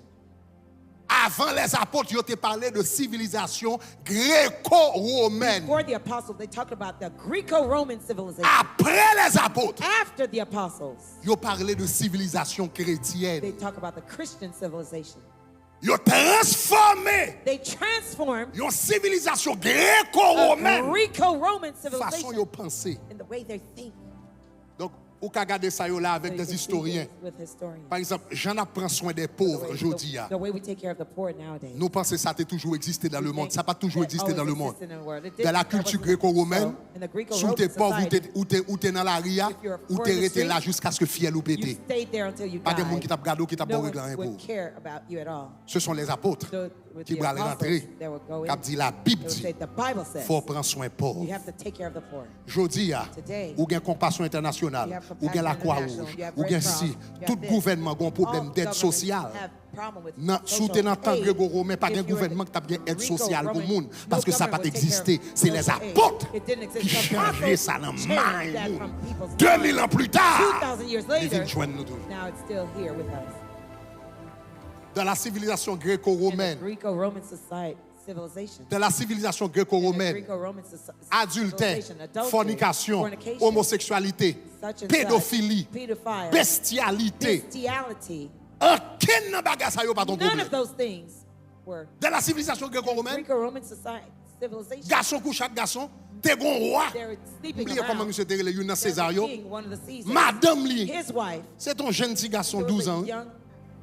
Avant les apôtres, ils ont parlé de civilisation gréco-romaine. Before the apostles, they talked about the Greco-Roman civilization. Après les apôtres, After the apostles, ils ont parlé de civilisation chrétienne. they talk about the Christian civilization. Ils ont transformé They transformed une civilisation a gréco-romaine Greco-Roman façon civilization de penser. in the way they think. Donc, vous pouvez regarder ça yo là avec So you des can see historiens. this with historians. Par exemple, j'en apprends soin des pauvres aujourd'hui. The way we take care of the poor nowadays. Nous pensons que ça a toujours existé dans le monde. Ça n'a pas toujours That existé dans always le monde. existed in the world. It Dans la didn't- culture that wasn't- gréco-romaine, So, in the Greco-Roman si tu es pauvre society, ou tu es dans la ria, if you're ou poor tu in the es resté là street, jusqu'à ce que fiel ou you pété. stayed there until you Pas de monde qui died. t'a regardé ou qui t'a No pas réglé one rien would pour. care about you at all. Ce sont les apôtres So, with qui the vont apostles, rentrer. they would go Qui in. dit la Bible They would dit, say, the Bible says, faut prendre soin pauvre. you have to take care of the poor. Jodi, Today, ou bien compassion you internationale, have ou bien la Compassion Croix-Rouge, International, you have ou bien Red Cross, si, you have tout this. gouvernement a un problème All d'aide governments sociale. have problem with Non, social sous t'es dans le temps aid. gréco-romain, pas If un you were gouvernement qui a bien aide sociale pour le Greco-Roman, monde, parce que ça n'a pas no government would take existé. care of C'est les social aid. apôtres It didn't exist. qui The changeaient apostles ça dans le changed that mind. from people's 2000 ans minds. plus tard, 2,000 years ils later, viennent joindre nous tous. now it's still here with us. Dans la civilisation In the gréco-romaine, Greco-Roman society, civilization. dans la civilisation In the gréco-romaine, Greco-Roman adultère, civilization, adultery, fornication, fornication, homosexualité, such and pédophilie, such, pedophile, bestialité, bestiality. aucun nan bagage ça yo pas ton None problème. of those things were Dans la civilisation gréco-romaine, Greco-Roman society, civilization. garçon couche avec garçon, t'es gon roi. They were sleeping Oubliez comment around. monsieur Terre le dans There's César a yo. king, one of the Caesars. Madame li, His wife, c'est un jeune petit garçon he was 12 a ans. young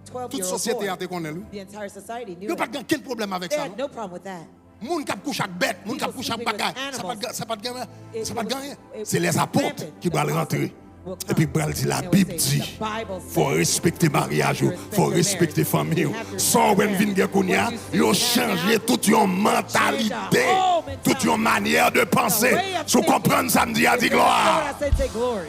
Toute 12-year-old société a boy. te connaît lui. The entire society knew Yo pas it. de quel problème avec They ça. had no problem with that. Moun k'ap couche avec bête, moun k'ap People couche avec sleeping with bagaille, ça pas animals. ça pas de gain, It ça pas de was- gain. it C'est les was apôtres rampant. qui The doivent apostles rentrer. will Et puis, come. Bral dit, la And will Bible say, dit, the Bible faut says, respecter mariage, you have to faut respect respecter your famille. marriage. You have to Sans respect when your vin gen kounya, What you see yo now, changé toute yon mentalité, whole toute yon manière de the penser. way of Si vous thinking. comprenez ça, me dit, a If dit you understand gloire. what I said, say glory.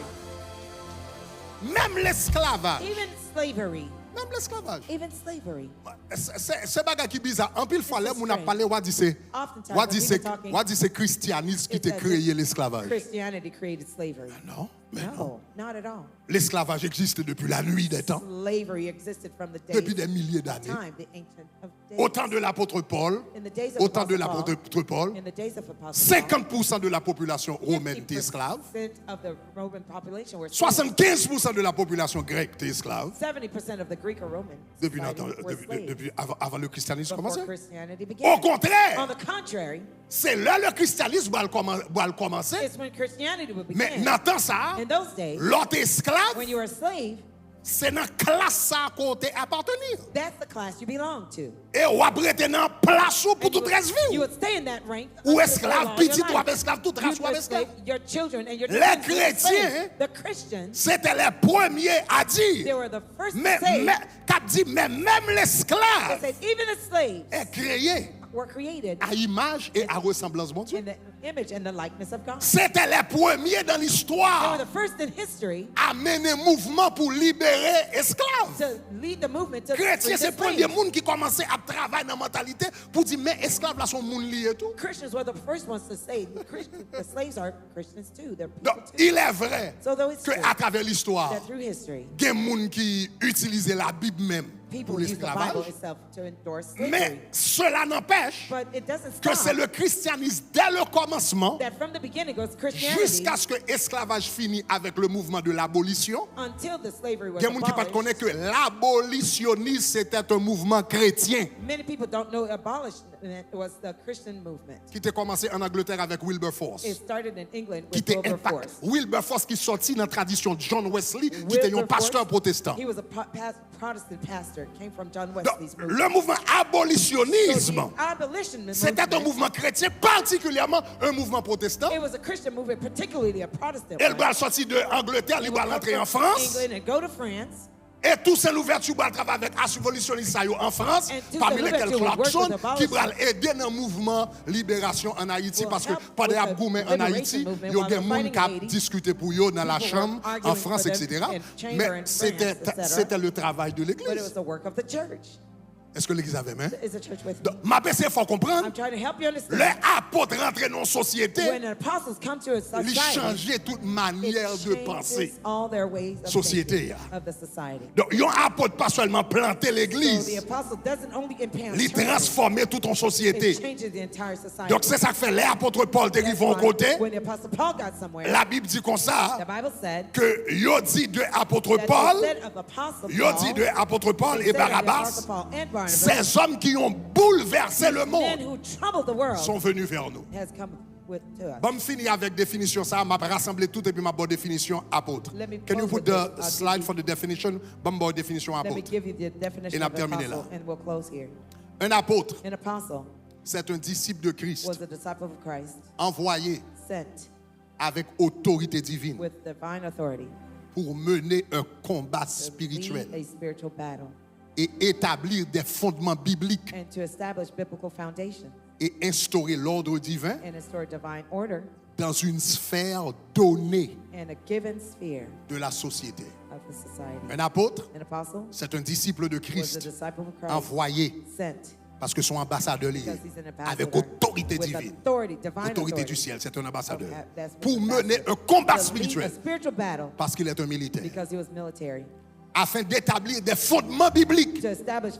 Même l'esclavage. Even slavery. Même l'esclavage. Even slavery. C'est bagarre qui bizarre. En pile fois, This là, is on a strange. parlé, on dit c'est Oftentimes, when people talking, c'est christianisme qui it's t'a as créé if l'esclavage. Christianity created slavery. Non, mais non. No, not at all. L'esclavage existe depuis la nuit des temps, Slavery existed from the days depuis des milliers d'années. time, the ancient of days. Au temps de l'apôtre Paul, In the days of au temps de Apostle Paul, l'apôtre Paul, in the days of Apostle Paul, 50% de la population romaine était esclave, 50% of the Roman population were slaves. 75% de la population grecque était esclave, 70% of the Greek or Roman depuis, society were slaves depuis avant le christianisme before commençait. Christianity Au began. On contraire, the contrary, c'est là le christianisme va commencer. it's when Christianity would Mais begin. dans temps ça, In those days, l'autre esclave, when you were a slave, c'est dans la classe ça qu'on t'est appartenir. that's the class you belong to. Et on va prêter dans place pour And you toute would, reste you vie. would stay in that rank. Ou until esclave, all your petit life. ou esclave, toute race You ou would esclave. stay- Your children and your Les descendants would be chrétiens, slaves. The Christians, C'était les premiers à they dire. were the first Mais, to say, qu'a dit, mais même they l'esclave said, even the slaves est créé were created à image et à ressemblance de Dieu. in the image and the likeness of God. C'était les premiers dans They were l'histoire the first in history à mener mouvement pour libérer esclaves. to lead the movement to free Chrétiens, the c'est le premier slaves. monde qui commençait à travailler dans la mentalité pour dire, mais esclaves là sont monde liés et tout. Christians were the first ones to say the slaves are Christians too. They're Donc, people too. il est vrai So though it's true qu'à travers l'histoire, that through history, il y a des gens qui utilisent la Bible même pour people use the Bible l'esclavage. itself to endorse Mais slavery. cela n'empêche But it doesn't que c'est stop le christianisme dès le commencement that from the beginning goes Christianity jusqu'à ce que l'esclavage finisse avec le mouvement de l'abolition. until the slavery was Il y a des gens qui ne connaissent abolished. que l'abolitionnisme c'était un mouvement chrétien Many people don't know abolishment was the Christian movement. qui était commencé en Angleterre avec Wilberforce. It started in England Qui with était Wilberforce. Wilberforce qui sortit dans la tradition de John Wesley, qui était un Wilberforce, pasteur protestant. He was a Protestant pastor, came from John Donc, Wesley's movement. le mouvement abolitionnisme, So the abolition c'était un movement, mouvement chrétien, particulièrement un mouvement protestant. it was a Christian movement, particularly a Protestant Elle one. va sortir de Angleterre, He il would va come rentrer en from France. England and go to France. Et tout c'est l'ouverture va travailler avec abolitionniste en France, And tout parmi c'est lesquels l'ouverture will work Clarkson, with qui va abolition. aider dans le mouvement libération en Haïti, Will parce que help pendant with les the gouvernements en liberation Haïti, movement il y a while des they're gens fighting qui in ont Haiti. discuté pour eux dans la People were chambre, en arguing France, for them etc. in chamber Mais in c'était France, etc. c'était le travail de But it was l'Église. the work of the church. Est-ce que l'Église avait main? Is the church with me? Donc, ma PC, il faut I'm comprendre, trying to help you understand. les apôtres rentrent dans la société, When the apostles come to a ils society, changeaient toute manière it de changes penser. all their ways of Société, thinking of the society. Donc, ils ont apôtre pas seulement planter So the l'Église, apostle doesn't only impact ils churches, transformer toute une it société. changes the entire society. Donc, c'est ça que fait les apôtres Paul That's arrivent en why côté. when the apostle Paul got somewhere, La Bible dit comme ça, the Bible said que yo dit de apôtre that Paul, they said of apostle yo dit de Paul, apôtre Paul they et said of the Barabbas, apostle Paul and Barnabas, ces hommes qui ont bouleversé le men monde who troubled the world, sont venus vers nous. has come to us. Bon, finir avec définition ça, m'a rassemblé tout et puis ma bonne définition apôtre. Let me Can you close put with the this. I'll slide give for the definition? Bon, bonne définition Let me apôtre. give you the definition Et on a of terminé apostle, là. and we'll close here. Un apôtre, An apostle c'est un disciple de Christ, was a disciple of Christ, envoyé sent avec autorité divine with divine authority pour mener un combat to spirituel lead a spiritual battle et établir des fondements bibliques and to establish biblical foundation et instaurer l'ordre divin and restore divine order dans une sphère donnée in a given sphere de la société. of the society. Un apôtre, An apostle c'est un disciple de was a Christ disciple of Christ, envoyé sent parce que son ambassadeur lié because he's an ambassador avec autorité with divine. authority, divine Autorité authority. du ciel, c'est un ambassadeur. Okay, that's what Pour an mener ambassador. un combat To lead a spirituel spiritual battle parce qu'il est un militaire. because he was military. Afin d'établir des fondements bibliques To establish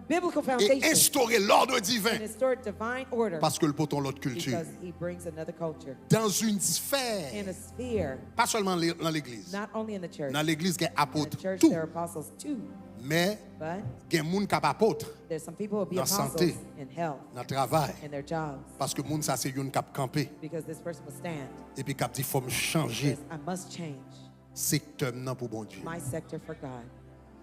biblical et foundation instaurer l'ordre divin and restore divine order parce que le poton l'autre culture. because he brings another culture Dans une in sphère, a sphere, pas seulement dans l'église. not only in the church. Dans l'église, il y a In apôtre the church, tout. there are apostles too, Mais but il y a des gens qui sont apôtres there's some people who will be Dans apostles santé. in health, dans le travail. in their jobs, Parce que les gens, ça c'est une qui camper. because this person will stand. Et puis qui dit, il faut me changer Says, I must change secteur non pour bon Dieu. my sector for God.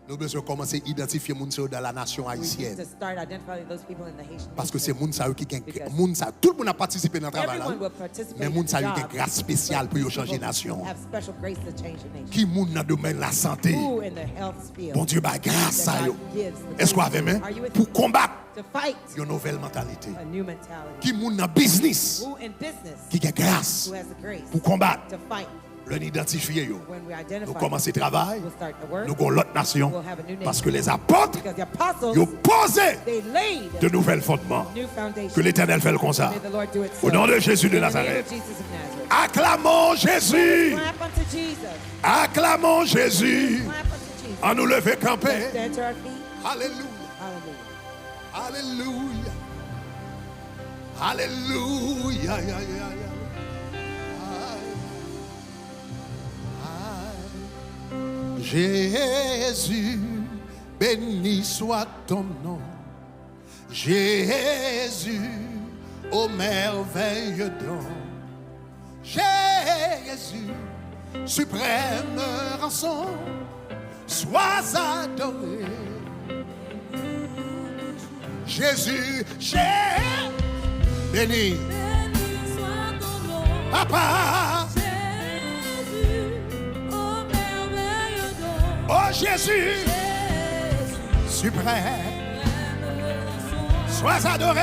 Nous devons commencer à identifier les gens dans la nation We need haïtienne. to start identifying those people in the Haitian Parce que c'est nation. les gens qui Because tout le monde a participé dans le travail là. Everyone will participate Mais in les gens the qui ont job, une grâce spéciale pour but changer la people nation. have special grace to change the nation. Qui est dans le domaine de la santé. Who in the health field Bon Dieu, bah, grâce à that eux. God gives the Est-ce qu'on a grace. même Are you with pour me? combattre To fight une nouvelle mentalité. a new mentality. Qui est dans le business Who in business qui a grâce who has the grace pour combattre. to fight. Le identifier. When we Nous identify, commençons le travail. we'll start the work. Nous avons l'autre nation. We'll have a new nation. Parce que les apôtres, Because the apostles, ils ont posé they laid de nouvelles fondements. new foundations. Que l'Éternel fait le comme ça. May the Lord do it so. Au nom de Jésus de In the name Nazareth. of Jesus of Nazareth. Acclamons Jésus. Clap unto Jesus. Acclamons Jésus. Clap unto Jesus. En nous lever Let's camper. stand to our feet. Alléluia. Hallelujah. Alléluia. Alléluia. Ya, ya, ya, ya. Jésus, béni soit ton nom. Jésus, ô merveilleux don. Jésus, suprême rançon, sois adoré. Jésus, béni, Papa. Oh Jésus, suprême, sois adoré.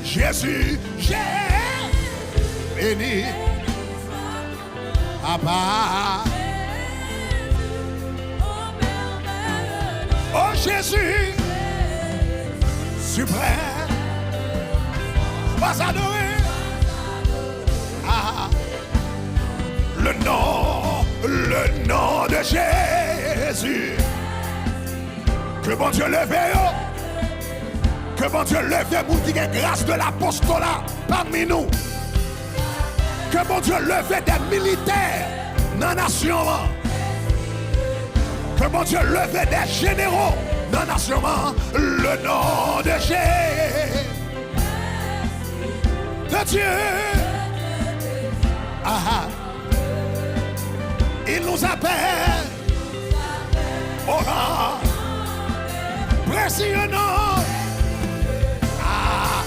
Jésus, béni, Papa. Oh Jésus, suprême, sois adoré. Ah. Le nom de Jésus. Que bon Dieu lève, que bon Dieu lève, pour qui a grâce de l'apostolat parmi nous. Que bon Dieu lève des militaires dans la nation. Que bon Dieu lève des généraux dans la nation. Le nom de Jésus. De Dieu. Ah. Il nous appelle au rang précieux nom. Ah,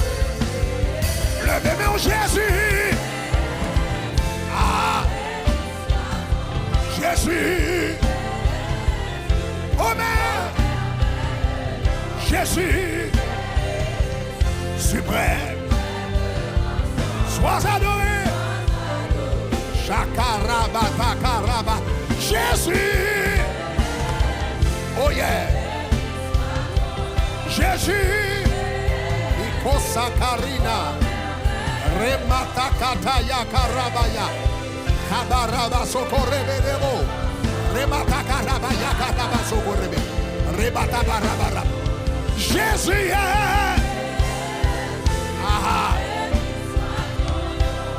levez-moi Jésus. Ah, Jésus. Oh mais Jésus, suprême, sois adoré. Shakaraba, takaraba. Jésus. Oh yeah. Jésus. Ikosa karina. Remata kataya karabaya. Kabaraba sokorebe debo. Remata karabaya karaba sokorebe. Rebata barabara. Jésus. Ah.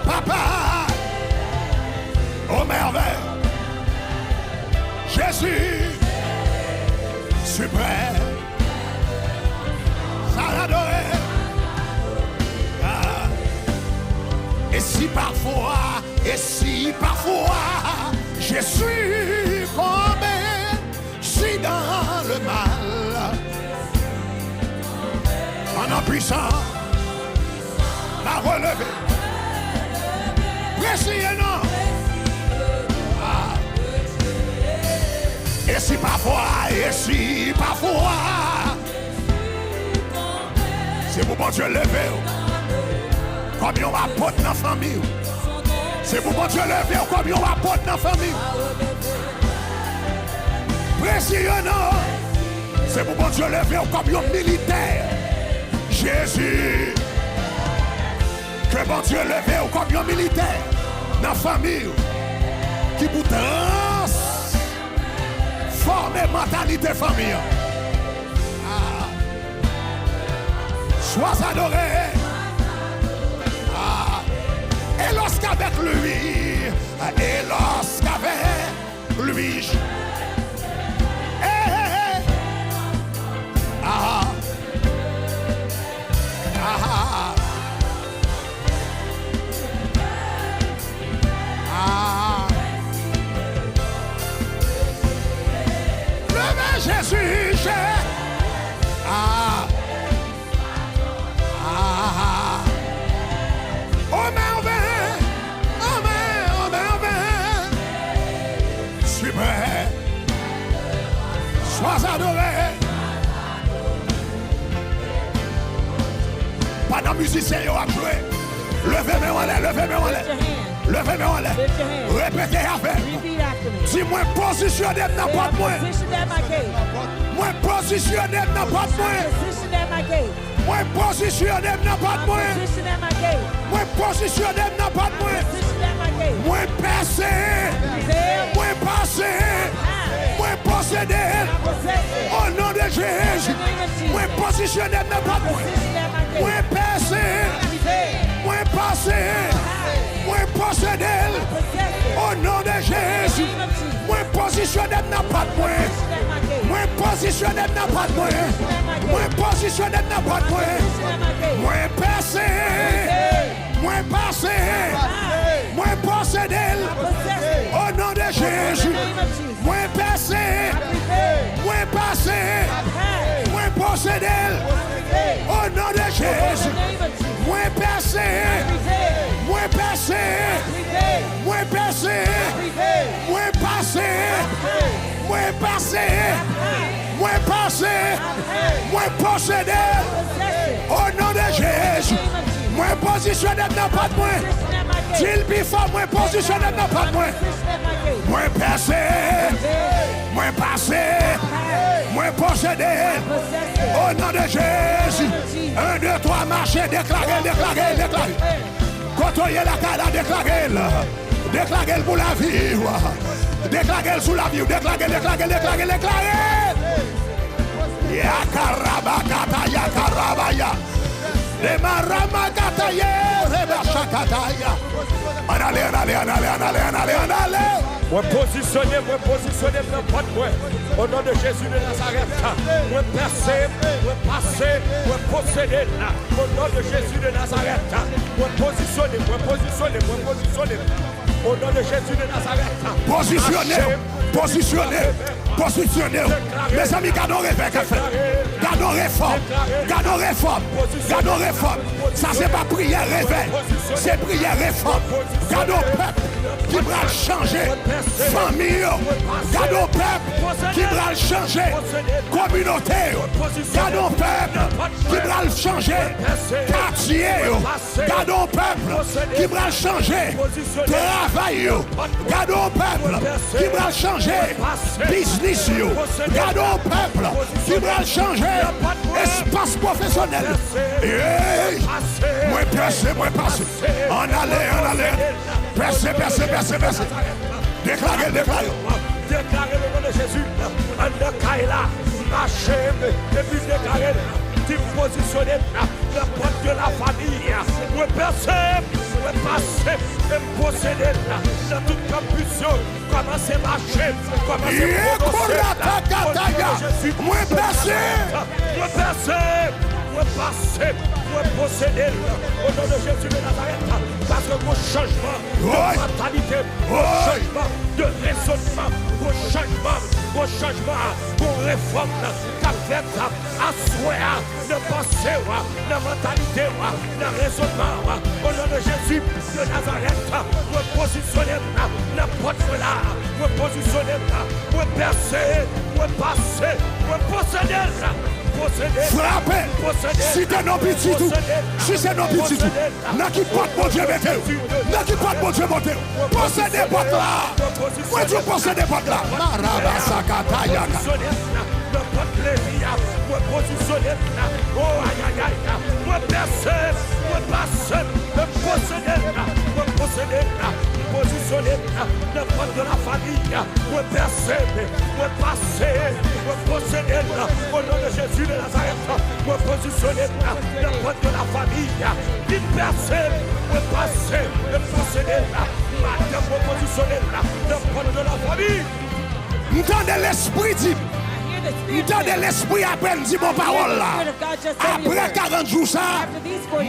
Papa. Oh merveille, Jésus, suprême, ça adoré. Ah. Et si parfois, je suis tombé, si dans le mal, en impuissant, la relever, précieux non. Et si parfois, c'est pour bon Dieu lever, comme on va porter dans la famille. C'est pour bon Dieu lever, comme on va porter dans la famille. Précieux non, c'est pour bon Dieu lever, comme un militaire. Jésus, que bon Dieu lever, comme un militaire dans la famille qui vous former mentalité famille. Ah. Sois adoré. Ah. Et lorsqu'avec lui, Ah. Ah. Ah. musiciens ont joué. Levez-moi en l'air, levez-moi en l'air. Levez-moi en l'air. Répétez avec. Repeat after me. Si moi positionné dans Say, pas I'm de moi. positioned at my gate. Moi positionné dans pas de moi. Positioned at my gate. Moi positionné dans pas de I'm moi. positioned at my gate. Moi positionné dans pas de moi. Positioned at my gate. Moi percé. Prevail. Moi passé. Moi possédé. Possessed. Au nom de Jésus. Moi positionné dans pas de moi. Positioned at my gate. Moi percé. Prevail. Moi passé. Moi possédé. Possessed. Au nom de Jésus. Moi positionné dans pas de moi. Positioned at my gate. Moi positionné dans pas de moi. Moi positionné dans pas de moi. Positioned at my gate. Moi percé. Moi passé. Moi possédé. Possessed. Au nom de Jésus. Moi percé. Moi passé. Moi possédé. Au nom de Jésus. Moi percé. Moi percé. Moi percé. Moi passé. Moi passé. Moi passé. Moi possédé. Au nom de Jésus. Moi positionné dans pas de moi. S'il biffa, moi positionné dans pas de moi. Moi percé. Moi passé. Moi possédé. Au nom de Jésus. 1, 2, 3, marchez, déclarez, déclarez, déclarez. Côtoyez la cara, déclarez. Déclarez pour la vie. Déclarez sous la vie. Déclarez, déclarez, déclarez, déclarez. Yakarabakata, yakarabaya. Demaramakataye, rebashakataya. En allez, en allez, en allez, en allez, en allez, en allez. Moi positionné dans pas de moi. Au nom de Jésus de Nazareth. Moi percé, moi passé, moi possédé. Au nom de Jésus de Nazareth. Moi positionné. Au nom de Jésus de Nazareth. Positionnez. Mes amis, gardons réveil qu'a fait. Gardons réforme. Ça, c'est pas prière réveil. C'est prière réforme. Gardons peuple qui va changer. Famille. Gardons peuple qui va changer. Communauté. Gardons peuple qui va changer. Quartier. Gardons peuple qui va changer. Travail. Gardons peuple qui va changer. Business. Gardons peuple qui va changer. Espace professionnel. Moi percé. En allez. Percé. Déclarez. Déclarez le nom de Jésus. En Kaila, marchez, et puis déclarez. Positionné la porte de la famille. Moi percé, moi passé, et possédé dans toute compulsion. Commencez à marcher, commencez à prononcer. Moi percé, moi passé, moi possédé au nom de Jésus de Nazareth. Parce que mon changement de mentalité, mon changement de raisonnement, mon changement, mon réforme, qu'a fait à souhait, de pensée, de mentalité, de raisonnement. Au nom de Jésus de Nazareth, moi positionné n'importe là, moi positionné, moi percé, moi passé, moi possédé. Frappez. Si t'es non petit tout. Si c'est non petit tout. N'a qui pas de bon Dieu mettez. N'a qui pas de bon Dieu mettez. Possédez pas là. Moi tu possédez pas là. Marabasakata yaka. Moi positionné. Oh aïe aïe aïe. Moi percé. Moi passé. Moi possédé. Positionné dans le porte de la famille, moi percé, moi passé, moi possédé, au nom de Jésus de Nazareth, moi positionné dans le porte de la famille, il percé, moi passé, moi possédé, madame, moi positionné dans le porte de la famille. M'entendez l'esprit dit. M'entendez l'esprit après dit mon parole là. Après 40 jours ça,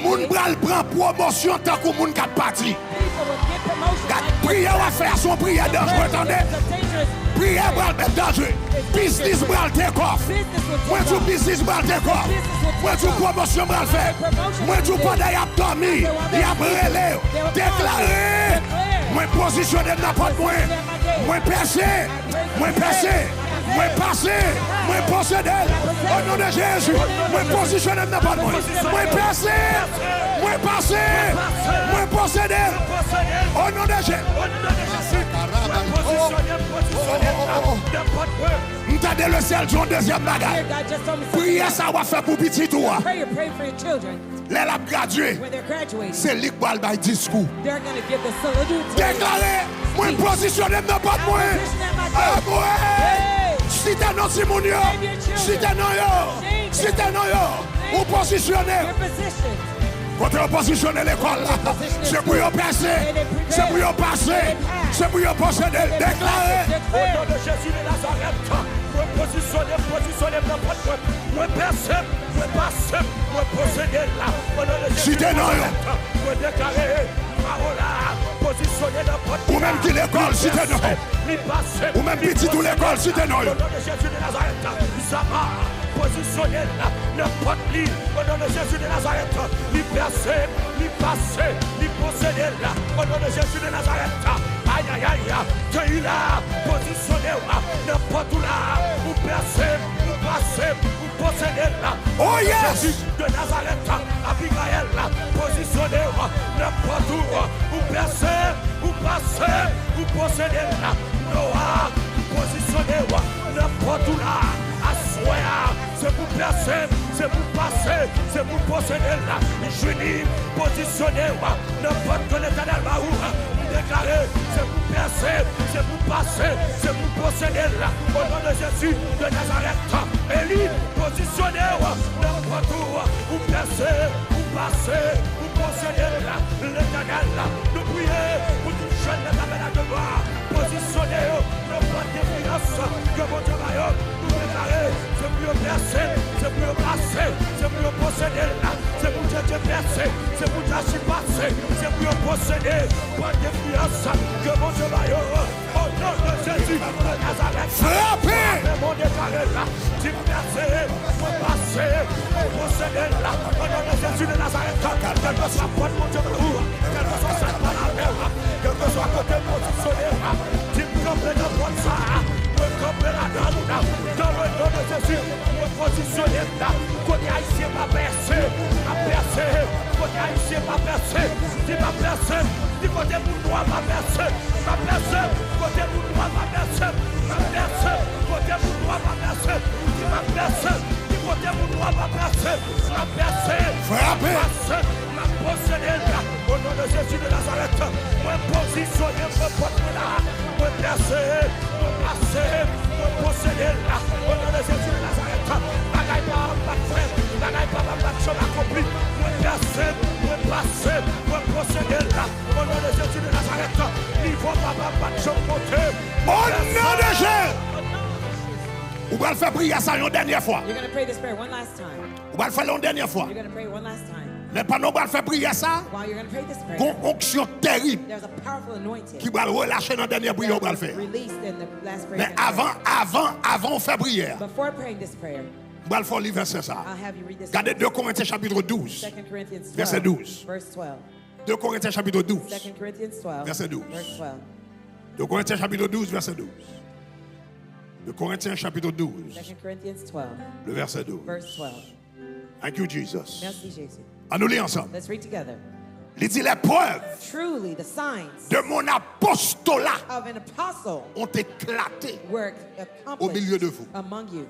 moun bral prend promotion tant que moun kat parti. Prière à faire son prière dangereux, attendez. Prière bral mettre dangereux. Business bral take off. Moi tout business bral take off. Moi tout promotion bral faire. Moi tout pendant y a dormi, y a brûlé, déclaré. Moi positionné n'importe moi. Moi percé. Moi passer, moi posséder. Au nom de Jésus, moi positionner dans pas moi. Moi passer, moi passer, moi posséder. Au nom de Jésus. M'tendez le ciel du deuxième bagage. Priez ça va faire pour petit toi. Pray for your children. Les l'a gradué. When they're graduating, C'est l'équal by discours. they're going to give the salute. Déclaré, moi positionner dans pas moi. Ah moi. Si t'es non Simonio, si t'es non yo, si t'es non yo, ou positionner. Your position. Quand on positionne l'école là, c'est pour y passer, c'est pour y passer, c'est pour y posséder, déclarer. Au nom de Jésus de Nazareth, moi positionner dans votre moi. Moi percer, moi passer, moi posséder là. Au nom de Jésus de Nazareth, moi déclarer, parole positionner dans votre Ou même qui l'école, si t'es non. Ou même petit tout l'école, si t'es non. Au nom de Jésus de Nazareth, ça va. Positionner là, n'importe qui, au nom de Jésus de Nazareth, lui percer, lui passer, lui posséder là, au nom de Jésus de Nazareth. Aïe aïe aïe, que il a positionné là, n'importe où là, vous percer, vous passer, vous posséder là. Oh yes! Jésus de Nazareth, Abigail là, positionner n'importe où, vous percer, vous passer, vous posséder là. Noah, positionner n'importe où là. C'est pour percer, c'est pour passer, c'est pour posséder là. Je dis, positionner, n'importe quel éternel va où déclarer, c'est pour percer, c'est pour passer, c'est pour posséder là. Au nom de Jésus de Nazareth, Élie, positionner, n'importe où percer, pour passer, pour posséder là. L'éternel là, nous prions pour tout jeune de la à devoir, positionner, n'importe quelle finance que votre royaume nous déclarer. C'est pour percer, c'est pour passer, c'est pour posséder là, c'est pour Dieu percer, c'est pour Dieu passer, c'est pour posséder, pour défiance que mon Dieu va au nom de Jésus de Nazareth. Frappez! Mon déclaré là, tu percer, pour passer, pour posséder là, au nom de Jésus de Nazareth. Quel que soit point mon Dieu où, quel que soit cette palabre, quel que soit côté positionné, tu me comprends de prendre ça. Dans le nom de Jésus, me positionner là, côté haïtien va percer, côté haïtien va percer, tu vas percer, du côté bourgeois va percer, côté bourgeois va percer, côté bourgeois va percer, tu vas percer, du côté bourgeois va percer, Frappez! ma posséder là, au nom de Jésus de Nazareth, me positionner, me porter là, me percer, me passer, me posséder là, au nom de Jésus de Nazareth, bagaille pas de frère, bagaille pas de chose accompli, me percer, me passer, me posséder là, au nom de Jésus de Nazareth, niveau pas de chose monter. Au nom de Jésus! Ou va le faire prier ça une dernière fois. You're going to pray this prayer one last time. Ou va le faire une dernière fois. You're going to pray one last time. Mais pendant qu'on va le faire prier ça, While you're going to pray this prayer, une onction terrible there's a powerful anointing qui va le relâcher dans la dernière prière qu'on va le faire. released in the last prayer. Mais you're gonna avant de faire prière, pray. Before praying this prayer, on va le faire lire verset ça. I'll have you read this. Regardez 2 Corinthiens chapitre 12. 2 Corinthians 12, Verset 12. verse 12. 2 Corinthiens chapitre 12. 2 Corinthians 12, Verset 12. verse 12. 2 Corinthiens chapitre 12, verset 12. 2 Corinthiens chapitre 12, 2 Corinthians 12, le verset 12. verse 12. Thank you, Jesus. Merci Jésus. À nous lire ensemble. Let's read together. Il dit les preuves Truly, the signs de mon apostolat of an apostle ont éclaté were au milieu de vous. among you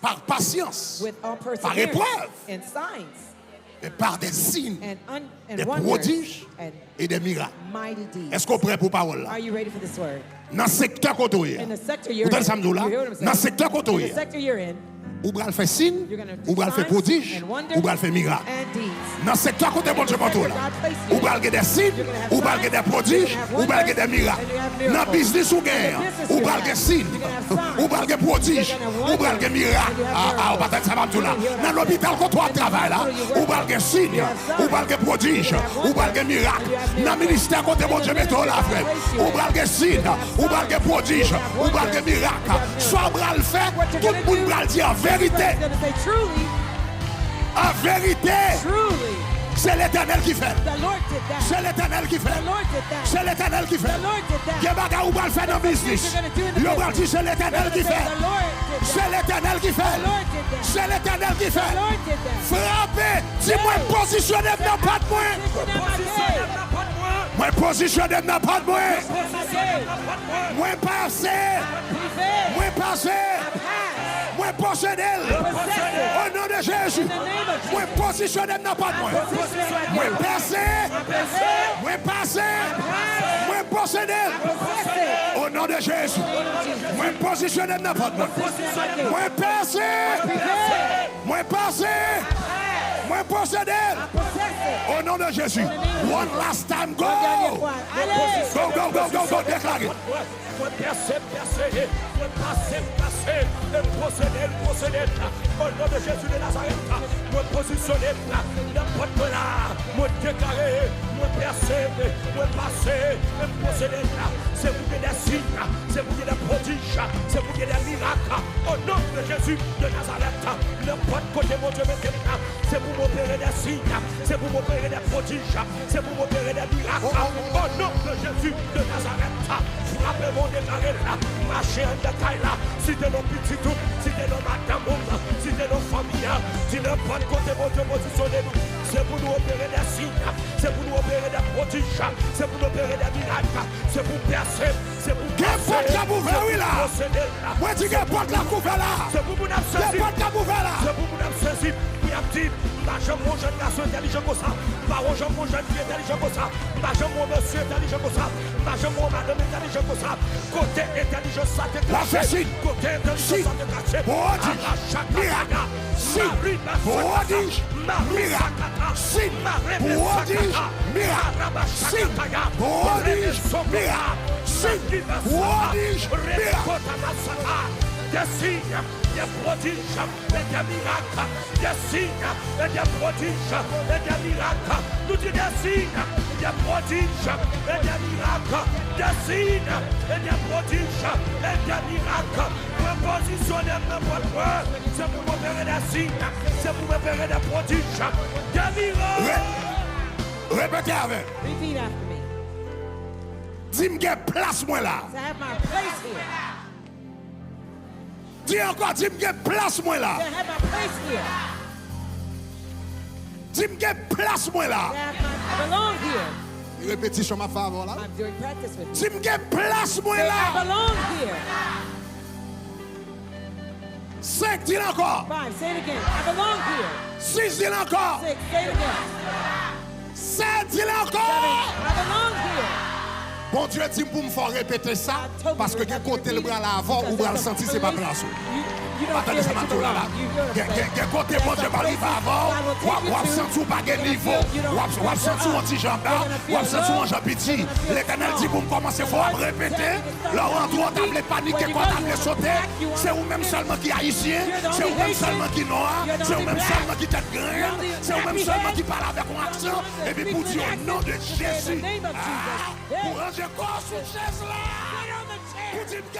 Par patience, with all par perseverance épreuve, and signs et par des signes, and des wonders prodiges and et des miracles. mighty deeds. Est-ce qu'on est prêt pour parole là? Are you ready for this word? Dans le secteur qu'on est, In the sector you're vous in, entendez ça me dire là? you hear what I'm saying? Dans le secteur qu'on In the est, sector you're in, ou va le faire signe, you're going to ou va le faire prodige, ou va le faire miracle. and deeds. Dans le secteur côté bon Dieu pour là. Ou va le des signes, ou va le des prodiges, ou va le des miracles. Dans le business ou guerre, ou va le signes, ou va le prodiges, ou va le miracle. Ah, on va être ça va là. Dans l'hôpital quand on travaille là, ou va le signe, ou va le prodiges, ou va le miracle. Dans le ministère côté bon Dieu mettre là frère. Ou va le signe, ou va le prodiges, ou va le miracle. Soit on va le faire, tout le monde va le dire en vérité. He's going to say, truly, En vérité. truly, C'est C'est l'Éternel qui fait. The Lord did that. C'est l'Éternel qui fait. The Lord did that. C'est l'Éternel qui fait. The Lord did that. Il y a bagarre où va le faire dans le business. Le bras dit c'est l'Éternel qui fait. The Lord did that. C'est l'Éternel qui fait. The Lord did that. C'est l'Éternel qui The fait. Lord did that. Frappez. Dis-moi positionner dans pas de moi. Moi positionner dans pas de moi. Moi passer. Moi passer. Moi posséder. Au nom de Jésus. Moi positionner dans pas de moi. Moi passer. Moi passer. Moi posséder. Au nom de Jésus. Moi positionner dans pas de moi. Moi passer. Moi passer. Moi posséder. Au nom de Jésus. One last time, go. Go, go, go, go, go. Déclarez. Posséder, au nom de Jésus de Nazareth, me positionner, n'importe là, me déclarer, me percer, me passer, me posséder. C'est vous qui êtes des signes, c'est vous qui êtes des prodiges, c'est vous qui êtes des miracles. Au nom de Jésus de Nazareth, n'importe côté mon Dieu maintenant, c'est pour m'opérer des signes, c'est pour m'opérer des prodiges, c'est pour m'opérer des miracles. Au nom de Jésus de Nazareth, frappez mon déclaré là, marchez en détail là, si de nos petits tout, si de nos madame, si de nos familles, si n'importe côté mon Dieu positionnez-nous, c'est pour nous opérer des signes, c'est pour nous opérer des prodiges, c'est pour nous opérer des miracles, c'est pour percer, c'est pour porte la bouvelle, oui là. Moi, tu porte la bouvelle là. C'est pour nous saisir. Porte la bouvelle là. C'est pour nous saisir. Puis il dit, j'aime mon jeune garçon intelligent comme ça. J'aime mon jeune fille intelligent comme ça. J'aime mon monsieur intelligent comme ça. J'aime mon madame intelligent comme ça. Côté intelligence, ça te cache. Côté intelligence, ça te cache. Miracle. Si. Prodige. Miracle. Si. Prodige. Miracle. Si. Prodige. Miracle. Si. Prodige. Miracle. Des signes, des prodiges, et des miracles. Des signes, et des prodiges, et des miracles. Nous disons des signes, des prodiges, et des miracles. Des signes, et des prodiges, et des miracles. Pour positionner n'importe quoi, c'est pour m'opérer des signes, c'est pour m'opérer des prodiges, des miracles. Répétez avec. Repeat after me. Dis-moi place moi là. To have my place here. Dis encore, dis-moi place moi là. To have my place here. Dis-moi place moi là. To have my, I belong here. Répétition ma faveur là. I'm doing practice with you. Dis-moi place moi I là. belong here. 5, dis encore. 5, say it again. I belong here. 6, dis encore. 6, say it again. 7, dis 7, encore. I belong here. Bon Dieu dit pour me faire répéter ça parce que quand côté le bras là avant ou bras le sentir c'est pas place. Attendez ça m'a tout là. Quand côté bon Dieu arrive avant, ou sentir pas de niveau, ou sentir un petit jambe là, ou sentir un jambe petit. L'Éternel dit pour me commencer faut répéter. Laurent toi t'as paniquer quand t'as sauter, c'est vous même seulement qui haïtien, c'est vous même seulement qui noir, c'est vous même seulement qui tête grande, c'est vous même seulement qui parle avec un accent et puis pour dire au nom de Jésus. Pour ranger corps sur chaise là. Pour dire que